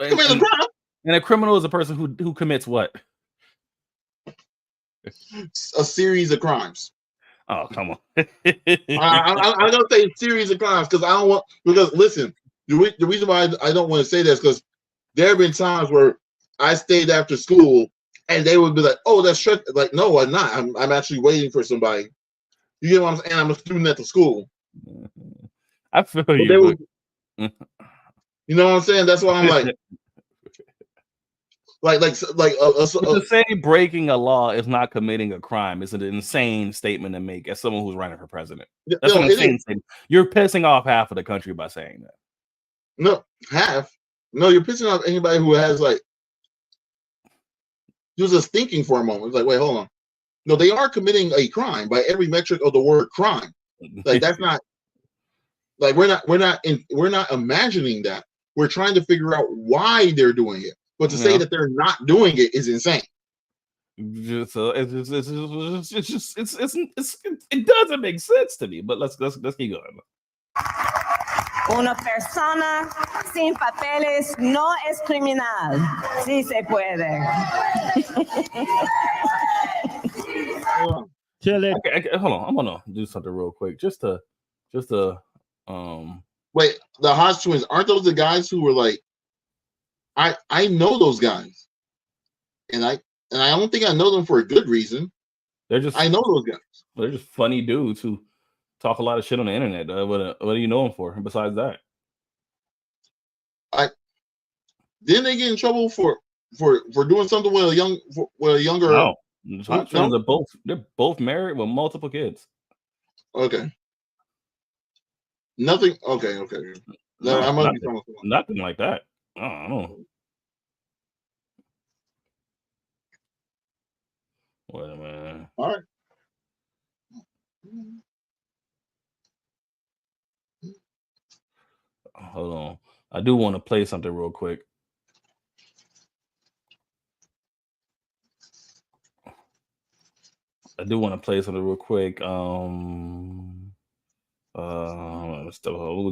Committed a crime. And a criminal is a person who commits what? A series of crimes. Oh, come on. I'm gonna say series of crimes because I don't want, because listen, the reason why I don't want to say this because there have been times where I stayed after school and they would be like, "Oh, that's stress." Like, no, I'm not. I'm actually waiting for somebody. You get what I'm saying? I'm a student at the school. I feel But you. you know what I'm saying? That's why I'm like, but to say breaking a law is not committing a crime is an insane statement to make as someone who's running for president. That's an insane statement. You're pissing off half of the country by saying that. No, half. No, you're pissing off anybody who has like. He was just thinking for a moment. It's like, wait, hold on. No, they are committing a crime by every metric of the word crime. Like that's not. Like we're not imagining that. We're trying to figure out why they're doing it. But to say that they're not doing it is insane. It doesn't make sense to me. But let's keep going. Una persona sin papeles no es criminal. Sí se puede. Okay, hold on. I'm gonna do something real quick. Just to Wait, the Hodge twins, aren't those the guys who were like I know those guys. And I don't think I know them for a good reason. I know those guys. They're just funny dudes who talk a lot of shit on the internet. What do you know them for besides that? Didn't they get in trouble for doing something with a younger? No, they're both married with multiple kids. Okay. Nothing. Okay. No, I must be nothing like that. I don't know. Wait a minute. All right. Hold on. I do want to play something real quick. We'll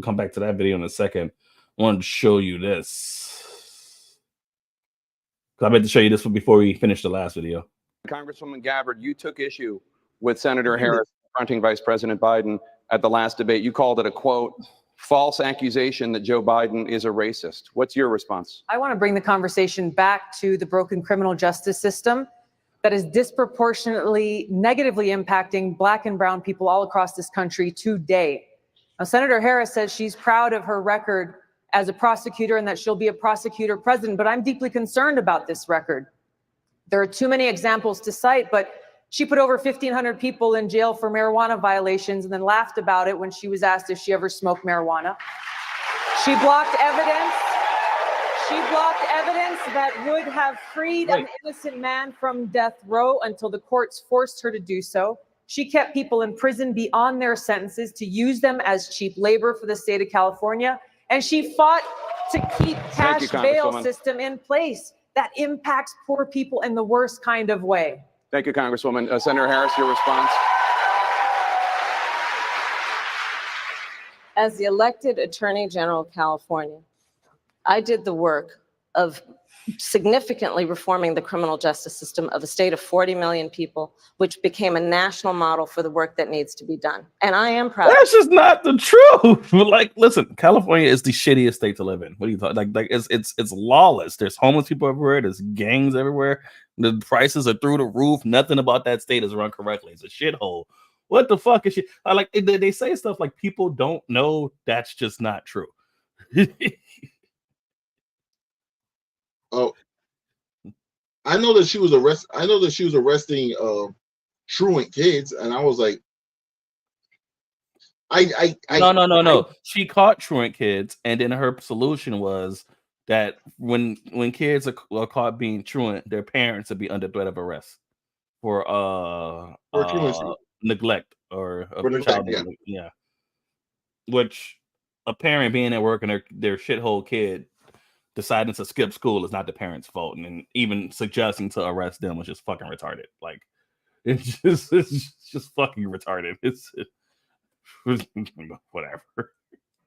come back to that video in a second. I wanted to show you this. I meant to show you this before we finish the last video. Congresswoman Gabbard, you took issue with Senator Harris confronting Vice President Biden at the last debate. You called it a, quote, false accusation that Joe Biden is a racist. What's your response? I want to bring the conversation back to the broken criminal justice system that is disproportionately negatively impacting Black and brown people all across this country today. Now, Senator Harris says she's proud of her record as a prosecutor and that she'll be a prosecutor president, but I'm deeply concerned about this record. There are too many examples to cite, but she put over 1,500 people in jail for marijuana violations and then laughed about it when she was asked if she ever smoked marijuana. She blocked evidence. That would have freed an innocent man from death row until the courts forced her to do so. She kept people in prison beyond their sentences to use them as cheap labor for the state of California. And she fought to keep cash bail system in place that impacts poor people in the worst kind of way. Thank you, Congresswoman. Senator Harris, your response. As the elected Attorney General of California, I did the work of significantly reforming the criminal justice system of a state of 40 million people, which became a national model for the work that needs to be done. And I am proud. That's just not the truth. Like, listen, California is the shittiest state to live in. What are you talking? Like it's lawless. There's homeless people everywhere. There's gangs everywhere. The prices are through the roof. Nothing about that state is run correctly. It's a shithole. What the fuck is shit? Like they say stuff like people don't know. That's just not true. Oh, I know that she was arresting truant kids, and I was like, No. She caught truant kids, and then her solution was that when kids are caught being truant, their parents would be under threat of arrest for neglect or child neglect. Yeah. Which a parent being at work and their shithole kid deciding to skip school is not the parents' fault, and even suggesting to arrest them was just fucking retarded. Like it's just fucking retarded. It's whatever.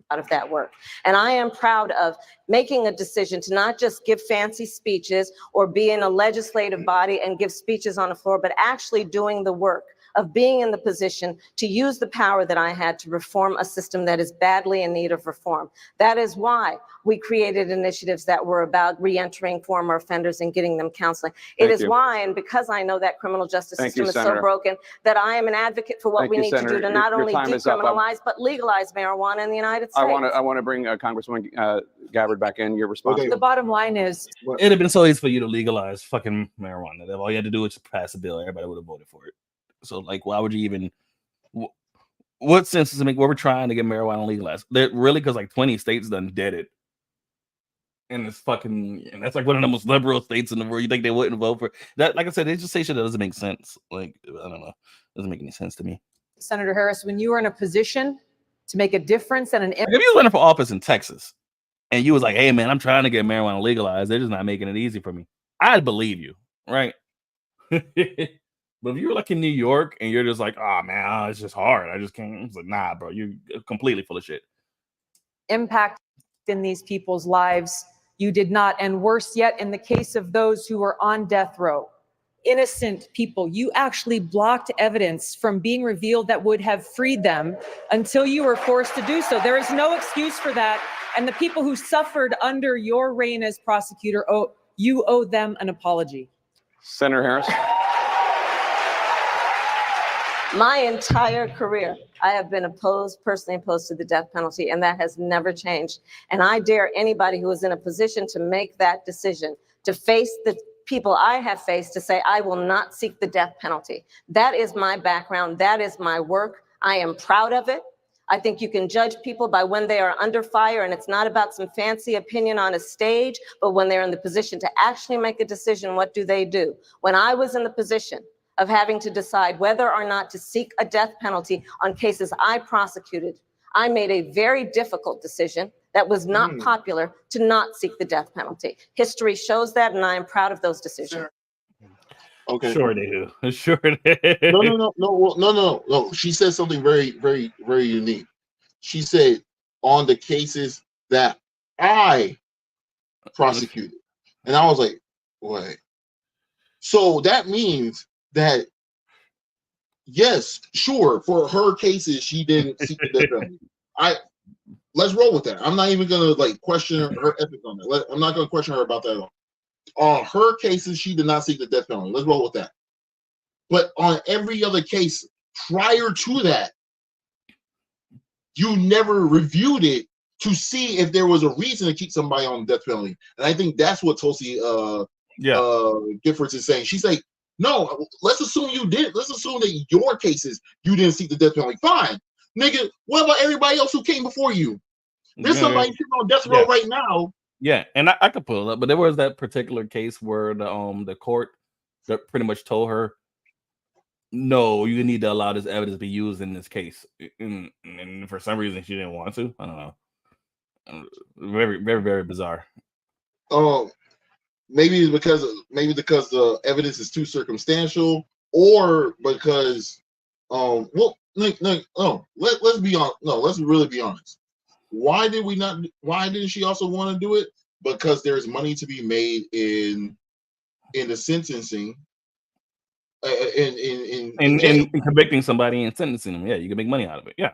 Out of that work. And I am proud of making a decision to not just give fancy speeches or be in a legislative body and give speeches on the floor, but actually doing the work of being in the position to use the power that I had to reform a system that is badly in need of reform. That is why we created initiatives that were about reentering former offenders and getting them counseling. It is why, and because I know that criminal justice system is so broken, that I am an advocate for what we need to do to not only decriminalize, but legalize marijuana in the United States. I want to bring Congresswoman Gabbard back in. Your response. The bottom line is, it'd have been so easy for you to legalize fucking marijuana. All you had to do was pass a bill. Everybody would have voted for it. So, like, why would you even? What sense does it make? We're trying to get marijuana legalized. Really, because like 20 states done did it. And it's fucking, and that's like one of the most liberal states in the world. You think they wouldn't vote for that? Like I said, they just say shit that doesn't make sense. Like, I don't know, it doesn't make any sense to me. Senator Harris, when you were in a position to make a difference and an impact, if you was running for office in Texas and you was like, "Hey man, I'm trying to get marijuana legalized," they're just not making it easy for me, I'd believe you, right? But if you were like in New York and you're just like, "Oh man, it's just hard. I just can't." It's like, nah, bro, you're completely full of shit. Impact in these people's lives. You did not. And worse yet, in the case of those who were on death row, innocent people, you actually blocked evidence from being revealed that would have freed them until you were forced to do so. There is no excuse for that. And the people who suffered under your reign as prosecutor, you owe them an apology. Senator Harris. My entire career, I have been personally opposed to the death penalty, and that has never changed. And I dare anybody who is in a position to make that decision, to face the people I have faced, to say, I will not seek the death penalty. That is my background. That is my work. I am proud of it. I think you can judge people by when they are under fire, and it's not about some fancy opinion on a stage, but when they're in the position to actually make a decision, what do they do? When I was in the position of having to decide whether or not to seek a death penalty on cases I prosecuted, I made a very difficult decision that was not popular to not seek the death penalty. History shows that, and I am proud of those decisions. Okay. Sure they do. Sure they do. No. She said something very, very, very unique. She said, on the cases that I prosecuted. And I was like, wait. So that means that, yes, sure, for her cases, she didn't seek the death penalty. Let's roll with that. I'm not even gonna like question her ethics on that. I'm not gonna question her about that at all. On her cases, she did not seek the death penalty. Let's roll with that. But on every other case prior to that, you never reviewed it to see if there was a reason to keep somebody on the death penalty. And I think that's what Tulsi Giffords is saying. She's like, no, let's assume you did. Let's assume that your cases, you didn't seek the death penalty. Fine. Nigga, what about everybody else who came before you? There's somebody sitting on death row right now. Yeah, and I could pull it up, but there was that particular case where the court that pretty much told her, no, you need to allow this evidence to be used in this case. And for some reason, she didn't want to. I don't know. Very, very, very bizarre. Maybe because the evidence is too circumstantial, or because let's be honest. No, let's really be honest. Why didn't she also want to do it? Because there's money to be made in the sentencing, in convicting somebody and sentencing them. Yeah, you can make money out of it. Yeah,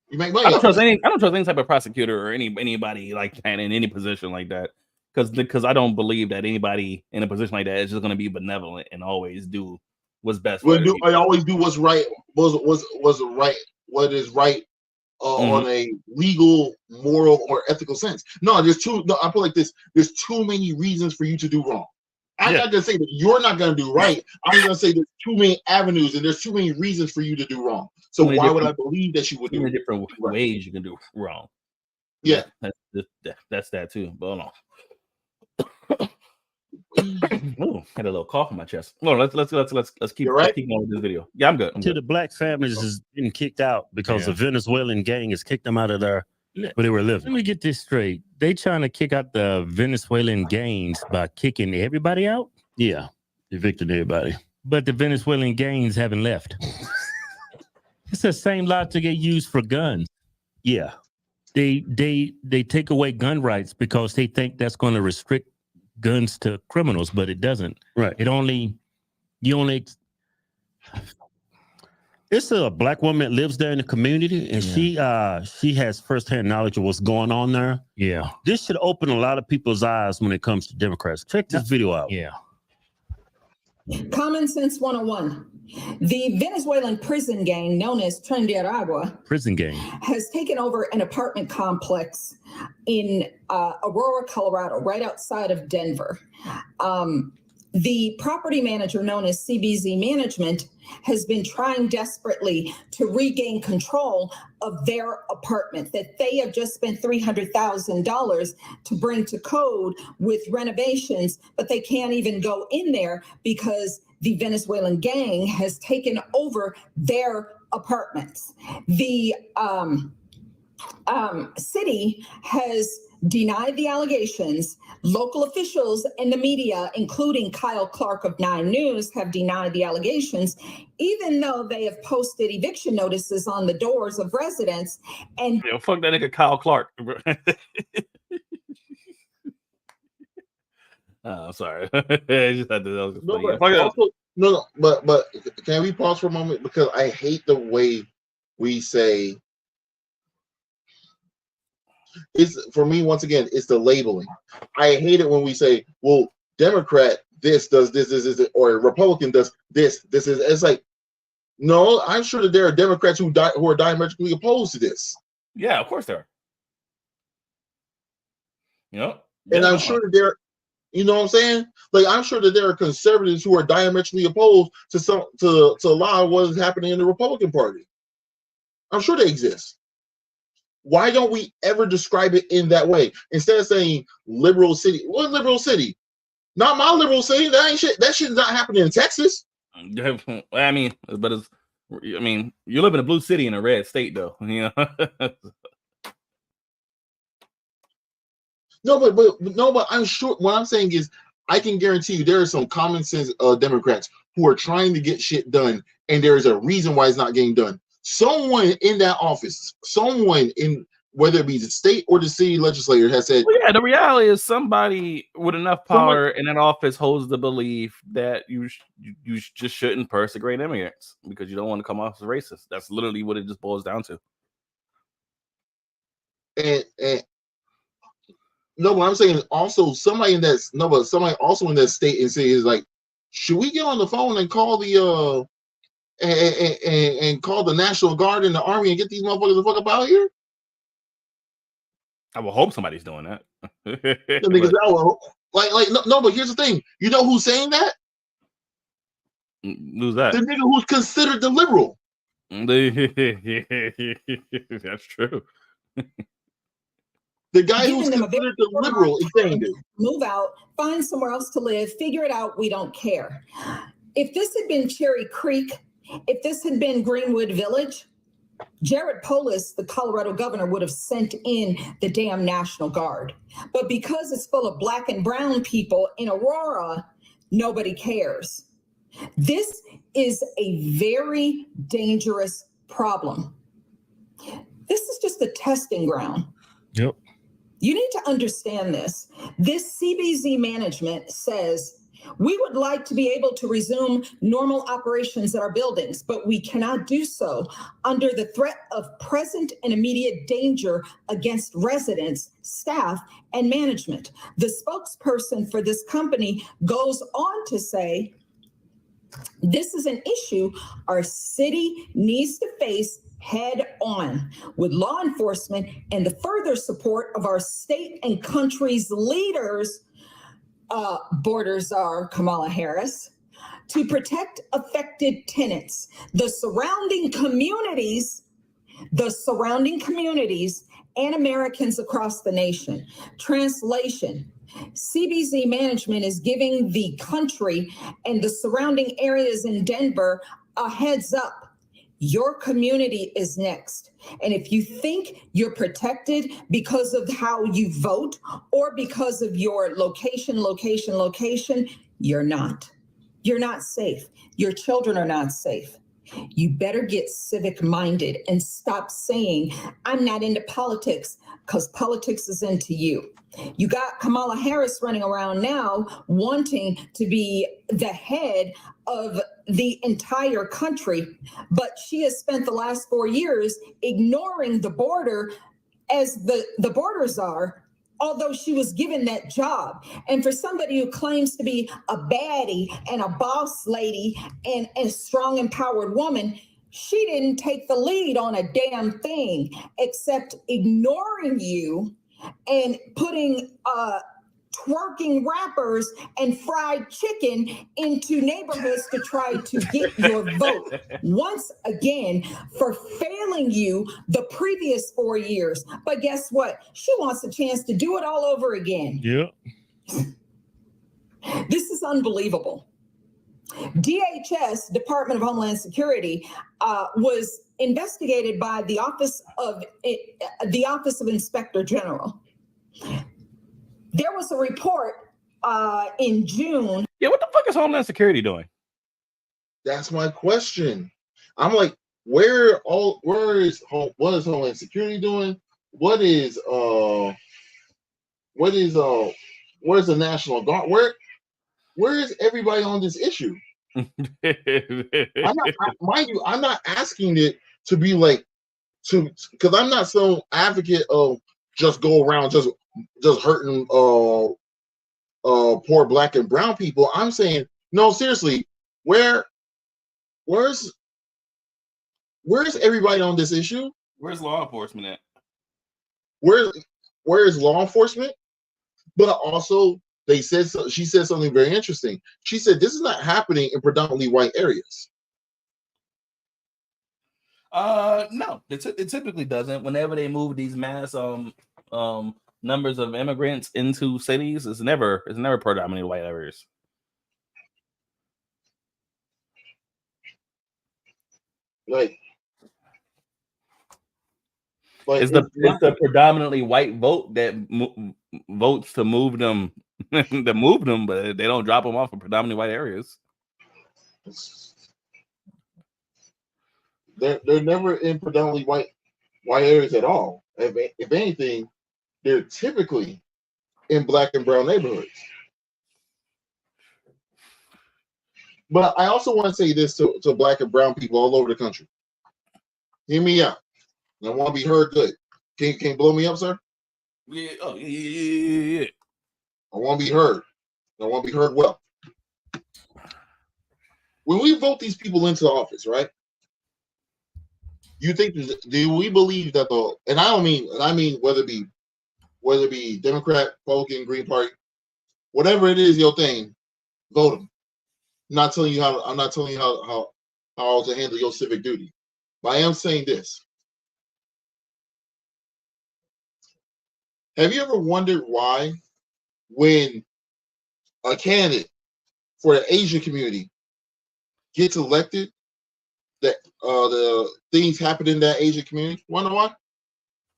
you make money. I don't trust any type of prosecutor or anybody like that in any position like that. Because I don't believe that anybody in a position like that is just going to be benevolent and always do what's best. I always do what's right. What is right on a legal, moral, or ethical sense. No, I put it like this. There's too many reasons for you to do wrong. I'm not gonna say that you're not gonna do right. I'm gonna say there's too many avenues and there's too many reasons for you to do wrong. So why would I believe that she would do different ways you can do wrong? Yeah, that's that too. But hold on. Oh, had a little cough in my chest. No, let's keep going with this video. Yeah, I'm good. The black families is getting kicked out because the Venezuelan gang has kicked them out of there where they were living. Let me get this straight. They trying to kick out the Venezuelan gangs by kicking everybody out? Yeah, evicting everybody. But the Venezuelan gangs haven't left. It's the same logic they use for guns. Yeah. They take away gun rights because they think that's going to restrict guns to criminals, but it doesn't. Right. It's a black woman that lives there in the community, and she has firsthand knowledge of what's going on there. Yeah. This should open a lot of people's eyes when it comes to Democrats. Check this video out. Yeah. Common Sense 101. The Venezuelan prison gang known as Tren de Aragua Prison gang has taken over an apartment complex in Aurora, Colorado, right outside of Denver. The property manager known as CBZ Management has been trying desperately to regain control of their apartment that they have just spent $300,000 to bring to code with renovations, but they can't even go in there because the Venezuelan gang has taken over their apartments. The city has denied the allegations. Local officials and the media, including Kyle Clark of 9 News, have denied the allegations, even though they have posted eviction notices on the doors of residents. And yo, fuck that nigga Kyle Clark. I'm sorry. I just had to. But can we pause for a moment, because I hate the way we say. It's, for me, once again, it's the labeling. I hate it when we say, well, Democrat this does this, or Republican does this is. It's like, no, I'm sure that there are Democrats who are diametrically opposed to this. Yeah, of course there are. Yep. And I'm sure that there, you know what I'm saying? Like, I'm sure that there are conservatives who are diametrically opposed to a lot of what is happening in the Republican Party. I'm sure they exist. Why don't we ever describe it in that way? Instead of saying liberal city. What liberal city? Not my liberal city. That ain't shit. That shit's not happening in Texas. I mean, but it's, I mean, you live in a blue city in a red state, though. You know. But I'm sure what I'm saying is, I can guarantee you there are some common sense Democrats who are trying to get shit done, and there is a reason why it's not getting done. Someone in that office, someone in, whether it be the state or the city legislator, has said, well, yeah, the reality is somebody with enough power in an office holds the belief that you just shouldn't persecute immigrants because you don't want to come off as racist. That's literally what it just boils down to. And no, what I'm saying is also somebody also in that state and city is like, should we get on the phone and call the and call the National Guard and the Army and get these motherfuckers the fuck up out here? I will hope somebody's doing that. But here's the thing. You know who's saying that? Who's that? The nigga who's considered the liberal. That's true. The guy who's considered the liberal is saying this. Move out, find somewhere else to live, figure it out, we don't care. If this had been Cherry Creek, if this had been Greenwood Village, Jared Polis, the Colorado governor, would have sent in the damn National Guard. But because it's full of black and brown people in Aurora, nobody cares. This is a very dangerous problem. This is just a testing ground. Yep. You need to understand this. This CBZ management says, we would like to be able to resume normal operations at our buildings, but we cannot do so under the threat of present and immediate danger against residents, staff, and management. The spokesperson for this company goes on to say, this is an issue our city needs to face head on with law enforcement and the further support of our state and country's leaders, border czar Kamala Harris, to protect affected tenants, the surrounding communities, and Americans across the nation. Translation: CBZ management is giving the country and the surrounding areas in Denver a heads up. Your community is next. And if you think you're protected because of how you vote or because of your location, you're not. You're not safe. Your children are not safe. You better get civic minded and stop saying, I'm not into politics, because politics is into you. You got Kamala Harris running around now wanting to be the head of the entire country, but she has spent the last 4 years ignoring the border as the border czar, although she was given that job. And for somebody who claims to be a baddie and a boss lady and a strong, empowered woman, she didn't take the lead on a damn thing except ignoring you and putting twerking rappers and fried chicken into neighborhoods to try to get your vote. Once again, for failing you the previous 4 years. But guess what? She wants a chance to do it all over again. Yeah. This is unbelievable. DHS, Department of Homeland Security, was investigated by the Office of Inspector General. There was a report in June. Yeah, what the fuck is Homeland Security doing? That's my question. I'm like, what is Homeland Security doing? Where's the National Guard? Where is everybody on this issue? I'm not asking it to be like because I'm not some advocate of just go around just hurting poor black and brown people. I'm saying no, seriously, where's everybody on this issue? Where's law enforcement at? Where's law enforcement? But also she said something very interesting. She said this is not happening in predominantly white areas. No, it typically doesn't. Whenever they move these mass numbers of immigrants into cities, it's never predominantly white areas. Like it's the predominantly white vote that votes to move them, but they don't drop them off in predominantly white areas. They're never in predominantly white areas at all. If anything, they're typically in black and brown neighborhoods. But I also want to say this to black and brown people all over the country. Hear me out. I want to be heard good. Can you blow me up, sir? Yeah. Oh, yeah. I want to be heard. I want to be heard well. When we vote these people into office, right? Do we believe that and I mean whether it be Democrat, Republican, Green Party, whatever it is your thing, vote them. I'm not telling you how to handle your civic duty. But I am saying this. Have you ever wondered why when a candidate for the Asian community gets elected, that the things happen in that Asian community? Wonder why?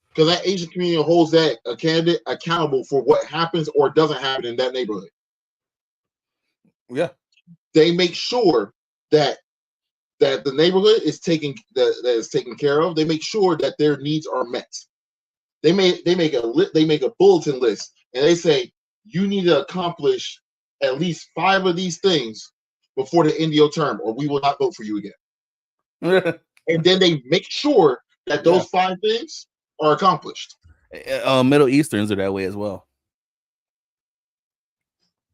Because that Asian community holds that a candidate accountable for what happens or doesn't happen in that neighborhood. Yeah, they make sure that the neighborhood is taken care of. They make sure that their needs are met. They make a bulletin list and they say you need to accomplish at least 5 of these things before the end of your term, or we will not vote for you again. And then they make sure that those 5 things are accomplished. Middle Easterns are that way as well.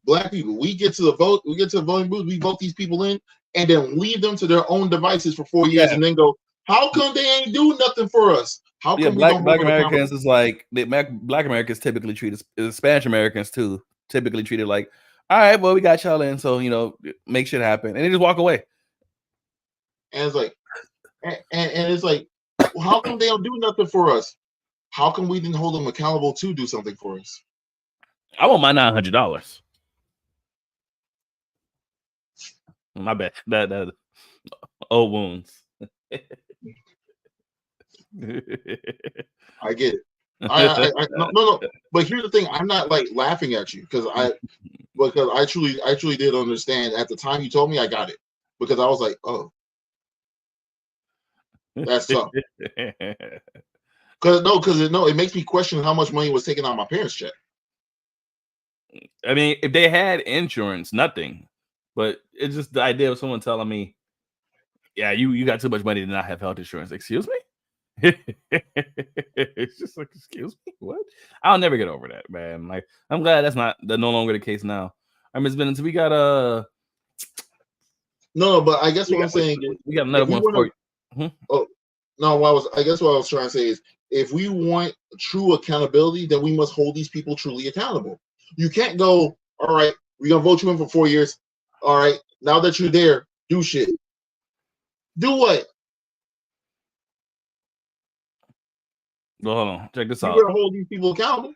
Black people, we get to the voting booth, we vote these people in, and then leave them to their own devices for 4 years, and then go, how come they ain't do nothing for us? How come black Americans is like black Americans typically treated Spanish Americans too, typically treated like, all right, well, we got y'all in, so make shit happen, and they just walk away. And it's like, and it's like, well, how come they don't do nothing for us? How come we didn't hold them accountable to do something for us? I want my $900. My bad. That old wounds. I get it. No. But here's the thing: I'm not like laughing at you because I truly did understand at the time you told me. I got it because I was like, oh, That's tough. It makes me question how much money was taken out of my parents' check. I mean, if they had insurance, nothing. But it's just the idea of someone telling me, "Yeah, you got too much money to not have health insurance." Excuse me? It's just like, excuse me, what? I'll never get over that, man. Like, I'm glad that's no longer the case now. I mean, it's been until we got No, but I guess what I'm saying is we got another one for you. Oh no, I guess what I was trying to say is if we want true accountability, then we must hold these people truly accountable. You can't go, all right, we're gonna vote you in for 4 years. All right, now that you're there, do shit. Do what? Well, hold on, check this out. You gotta hold these people accountable.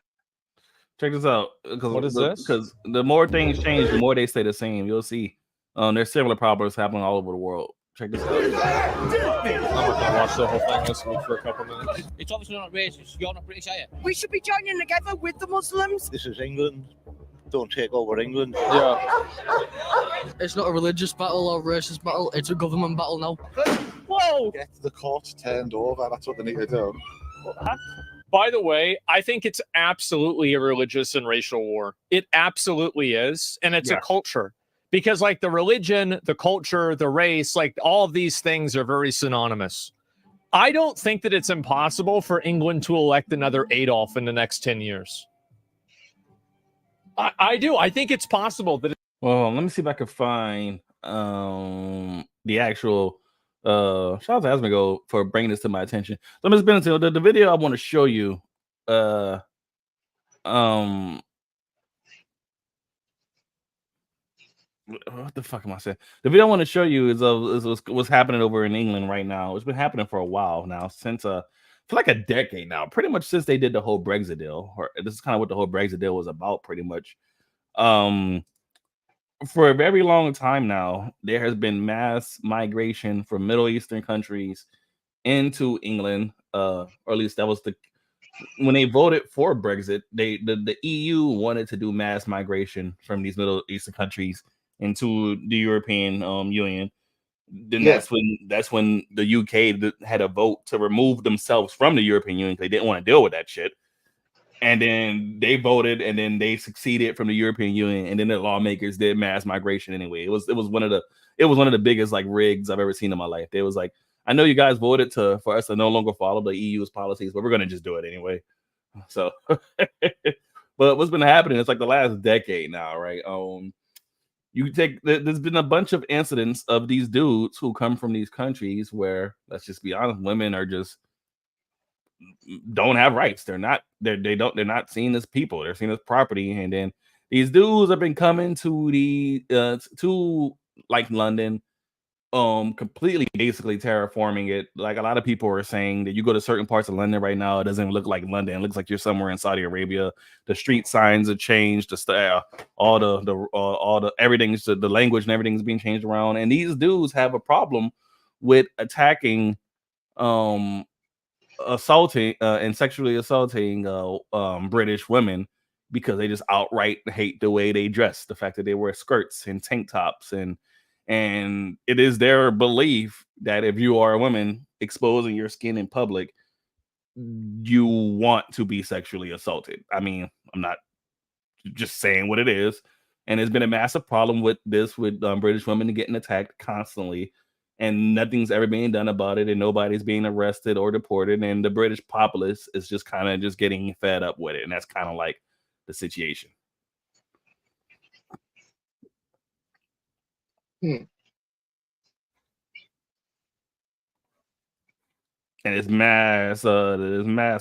Check this out. What is this? Because the more things change, the more they stay the same. You'll see. There's similar problems happening all over the world. Check this out. I'm not gonna watch the whole thing. Listen for a couple minutes. It's obviously not racist. You're not British, are you? We should be joining together with the Muslims. This is England. Don't take over England. Yeah. It's not a religious battle or racist battle. It's a government battle now. Whoa! Get the courts turned over. That's what they need to do. By the way, I think it's absolutely a religious and racial war. It absolutely is. And it's a culture. Because like the religion, the culture, the race, like all of these things are very synonymous. I don't think that it's impossible for England to elect another Adolf in the next 10 years. I do. I think it's possible that. Well, let me see if I can find the actual shout out to Asmigo for bringing this to my attention. So, Ms. Benson, the video I want to show you what the fuck am I saying? The video I want to show you is what's happening over in England right now. It's been happening for a while now, since for like a decade now, pretty much since they did the whole Brexit deal. Or this is kind of what the whole Brexit deal was about, pretty much. For a very long time now, there has been mass migration from Middle Eastern countries into England, or at least that was when they voted for Brexit. The EU wanted to do mass migration from these Middle Eastern countries into the European Union. Then that's when the UK had a vote to remove themselves from the European Union. They didn't want to deal with that shit. And then they voted, and then they succeeded from the European Union, and then the lawmakers did mass migration anyway. It was one of the biggest like rigs I've ever seen in my life. They was like, I know you guys voted for us to no longer follow the EU's policies, but we're gonna just do it anyway. So, but what's been happening? It's like the last decade now, right? There's been a bunch of incidents of these dudes who come from these countries where, let's just be honest, women are just don't have rights. They're not seen as people. They're seen as property. And then these dudes have been coming to to like London, completely basically terraforming it. Like a lot of people are saying that you go to certain parts of London right now, it doesn't look like London. It looks like you're somewhere in Saudi Arabia. The street signs have changed, the style, all the everything's the language and everything's being changed around. And these dudes have a problem with attacking, assaulting and sexually assaulting British women because they just outright hate the way they dress, the fact that they wear skirts and tank tops, and it is their belief that if you are a woman exposing your skin in public, you want to be sexually assaulted. I mean, I'm not just saying what it is. And there's been a massive problem with this, with British women getting attacked constantly, and nothing's ever being done about it, and nobody's being arrested or deported, and the British populace is just kind of just getting fed up with it, and that's kind of like the situation. And there's mass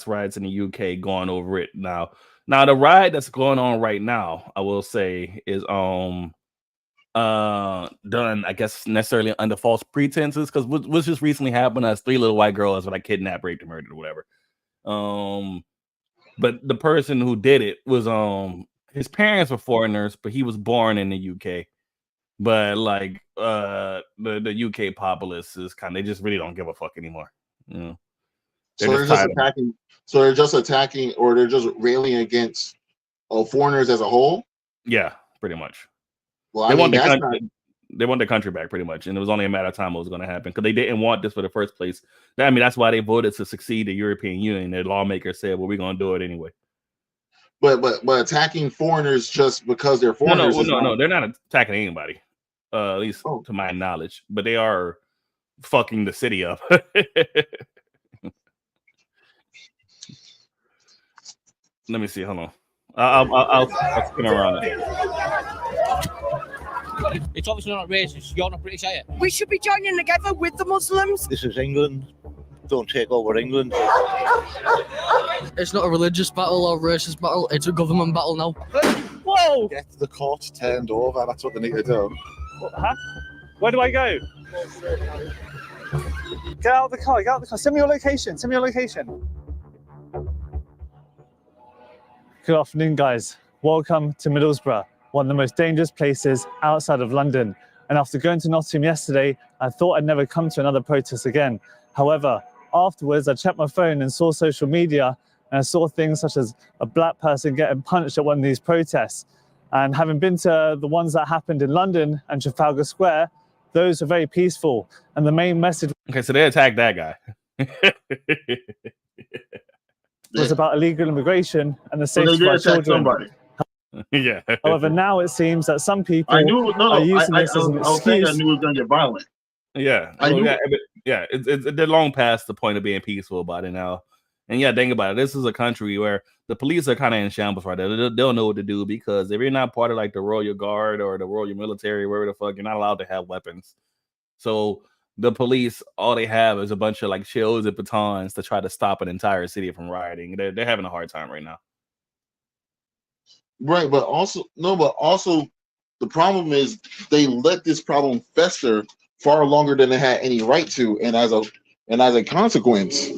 riots in the UK going over it now. Now the riot that's going on right now, I will say, is done, I guess, necessarily under false pretenses, because what's just recently happened as 3 little white girls that I kidnapped, raped, and murdered, or whatever. But the person who did it was his parents were foreigners, but he was born in the UK. But like the UK populace is they just really don't give a fuck anymore. You know? They're just attacking, or they're just railing against foreigners as a whole. Yeah, pretty much. Well, they want They want their country back pretty much, and it was only a matter of time it was going to happen because they didn't want this for the first place. I mean, that's why they voted to succeed the European Union. Their lawmakers said, "Well, we're going to do it anyway." But attacking foreigners just because they're foreigners? No, they're not attacking anybody, at least to my knowledge. But they are fucking the city up. Let me see. Hold on. I'll spin around it. It's obviously not racist. You're not British, are you? We should be joining together with the Muslims. This is England. Don't take over England. It's not a religious battle or racist battle. It's a government battle now. Whoa! Get the court turned over. That's what they need to do. Huh? Where do I go? Get out of the car. Get out of the car. Send me your location. Send me your location. Good afternoon, guys. Welcome to Middlesbrough, one of the most dangerous places outside of London. And after going to Nottingham yesterday, I thought I'd never come to another protest again. However, afterwards, I checked my phone and saw social media, and I saw things such as a black person getting punched at one of these protests. And having been to the ones that happened in London and Trafalgar Square, those are very peaceful. And the main message... Okay, so they attacked that guy. was about illegal immigration and the safety of our children. Yeah. However, now it seems that some people are using this as an excuse. I knew it was going to get violent. Yeah, they're long past the point of being peaceful about it now. And yeah, think about it. This is a country where the police are kind of in shambles right there. They'll know what to do because if you're not part of like the Royal Guard or the Royal Military, wherever the fuck, you're not allowed to have weapons. So the police, all they have is a bunch of like shields and batons to try to stop an entire city from rioting. They're having a hard time right now. Right, but also the problem is they let this problem fester far longer than they had any right to, and as a consequence,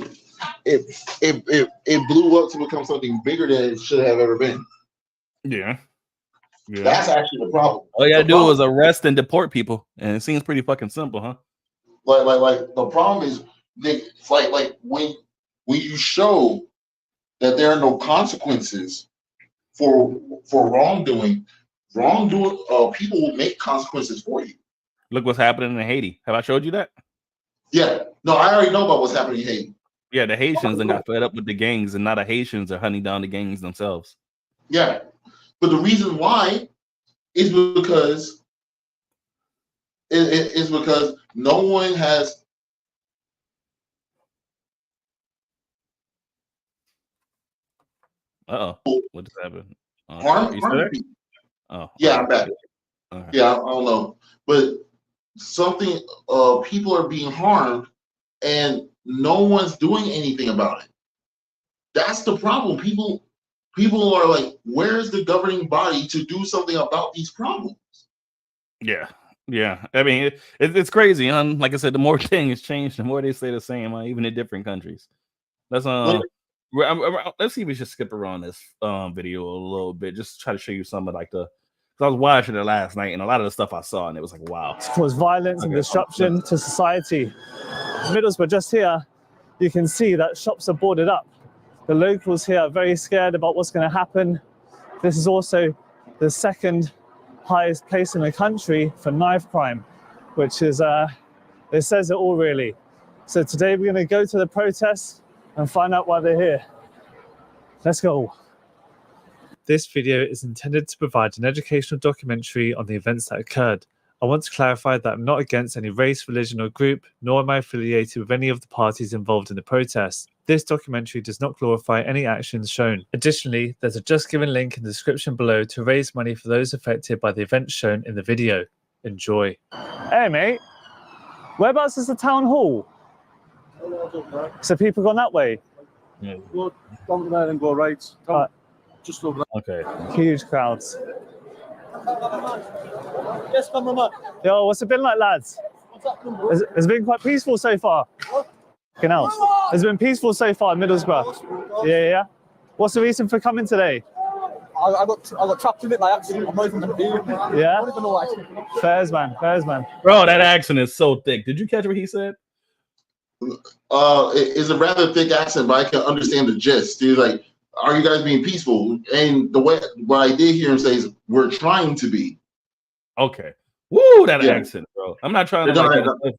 it blew up to become something bigger than it should have ever been. Yeah. That's actually the problem. All you gotta do is arrest and deport people, and it seems pretty fucking simple, huh? Like the problem is like when you show that there are no consequences for wrongdoing, people will make consequences for you. Look what's happening in Haiti. Have I showed you that? Yeah. No, I already know about what's happening in Haiti. Yeah, the Haitians then got fed up with the gangs, and now the Haitians are hunting down the gangs themselves. Yeah. But the reason why is because it's because no one has what just happened? harm people. Oh, yeah, I'm back. Okay. Yeah, I don't know, but something people are being harmed, and no one's doing anything about it. That's the problem. People are like, where's the governing body to do something about these problems? Yeah. I mean, it's crazy. Like I said, the more things change, the more they stay the same, even in different countries. Let's see if we should skip around this video a little bit, just to try to show you some of like the. I was watching it last night, and a lot of the stuff I saw, and it was like, wow. It's caused violence and disruption to society. Middlesbrough, just here, you can see that shops are boarded up. The locals here are very scared about what's going to happen. This is also the second highest place in the country for knife crime, which is, it says it all really. So today we're going to go to the protests and find out why they're here. Let's go. This video is intended to provide an educational documentary on the events that occurred. I want to clarify that I'm not against any race, religion, or group, nor am I affiliated with any of the parties involved in the protests. This documentary does not glorify any actions shown. Additionally, there's a Just Given link in the description below to raise money for those affected by the events shown in the video. Enjoy. Hey, mate. Whereabouts is the town hall? So people gone that way? Yeah. Go down there and go right. Just over there. Okay. Huge crowds. Yes, cameraman. Yo, what's it been like, lads? It's been quite peaceful so far. Fucking hell. It's been peaceful so far in Middlesbrough. Yeah. What's the reason for coming today? I got trapped in it by accident. I'm not even going to do it. Yeah? I don't even know why. Fairs, man. Bro, that accent is so thick. Did you catch what he said? It's a rather thick accent, but I can understand the gist. He's like, are you guys being peaceful? And the way what I did hear him say is, we're trying to be. Okay. Woo, that Yeah. accent, bro. I'm not trying to No, like.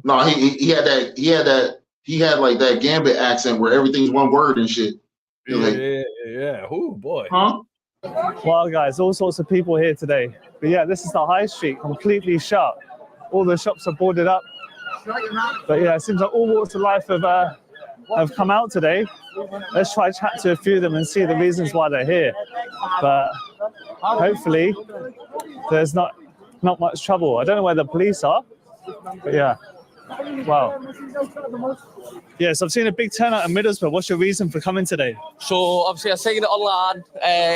no, he had like that Gambit accent where everything's one word and shit. Yeah. Oh boy. Huh? Well, guys, all sorts of people here today. But yeah, this is the high street, completely shut. All the shops are boarded up. But yeah, it seems like all walks of life have come out today. Let's try to chat to a few of them and see the reasons why they're here. But hopefully, there's not much trouble. I don't know where the police are, but yeah. Wow. Yes, I've seen a big turnout in Middlesbrough. What's your reason for coming today? So obviously I've seen it online,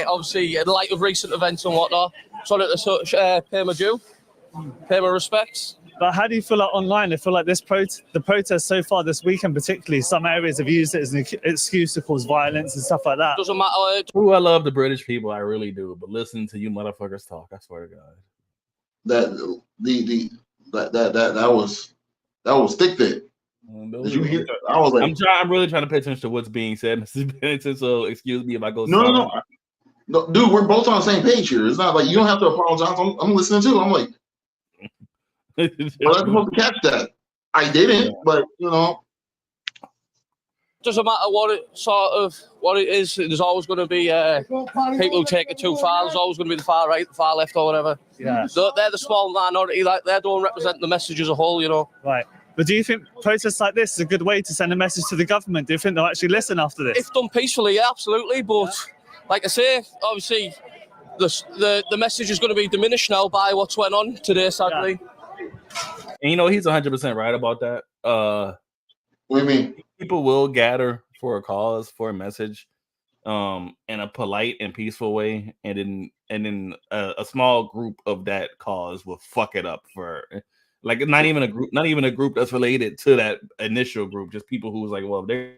obviously in light of recent events and whatnot, so that to pay my due, pay my respects. But how do you feel like online? I feel like the protest so far this weekend, particularly, some areas have used it as an excuse to cause violence and stuff like that. Doesn't matter. Ooh, I love the British people, I really do. But listening to you motherfuckers talk, I swear to God. That was thick fit. Did you hear? I was like, I'm really trying to pay attention to what's being said, Mr. Bennington. So excuse me if I go. No, dude, we're both on the same page here. It's not like you don't have to apologize. I'm listening too. I'm like, well, I'm supposed to catch that. I didn't, but you know. Doesn't matter what it is. There's always going to be people who take it too far. There's always going to be the far right, the far left, or whatever. Yeah. They're the small minority. Like they don't represent the message as a whole, you know. Right. But do you think protests like this is a good way to send a message to the government? Do you think they'll actually listen after this? If done peacefully, yeah, absolutely. But like I say, obviously, the message is going to be diminished now by what's went on today, sadly. And you know, he's 100% right about that. What do you mean? People will gather for a cause, for a message, in a polite and peaceful way, and then a small group of that cause will fuck it up for. Like not even a group that's related to that initial group, just people who was like, well, they're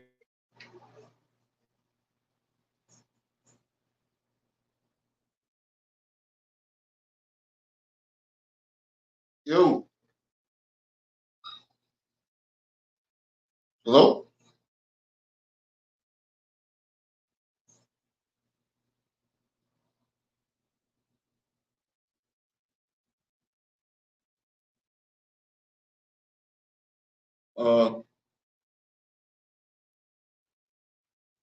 Yo. Hello?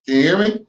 Can you hear me?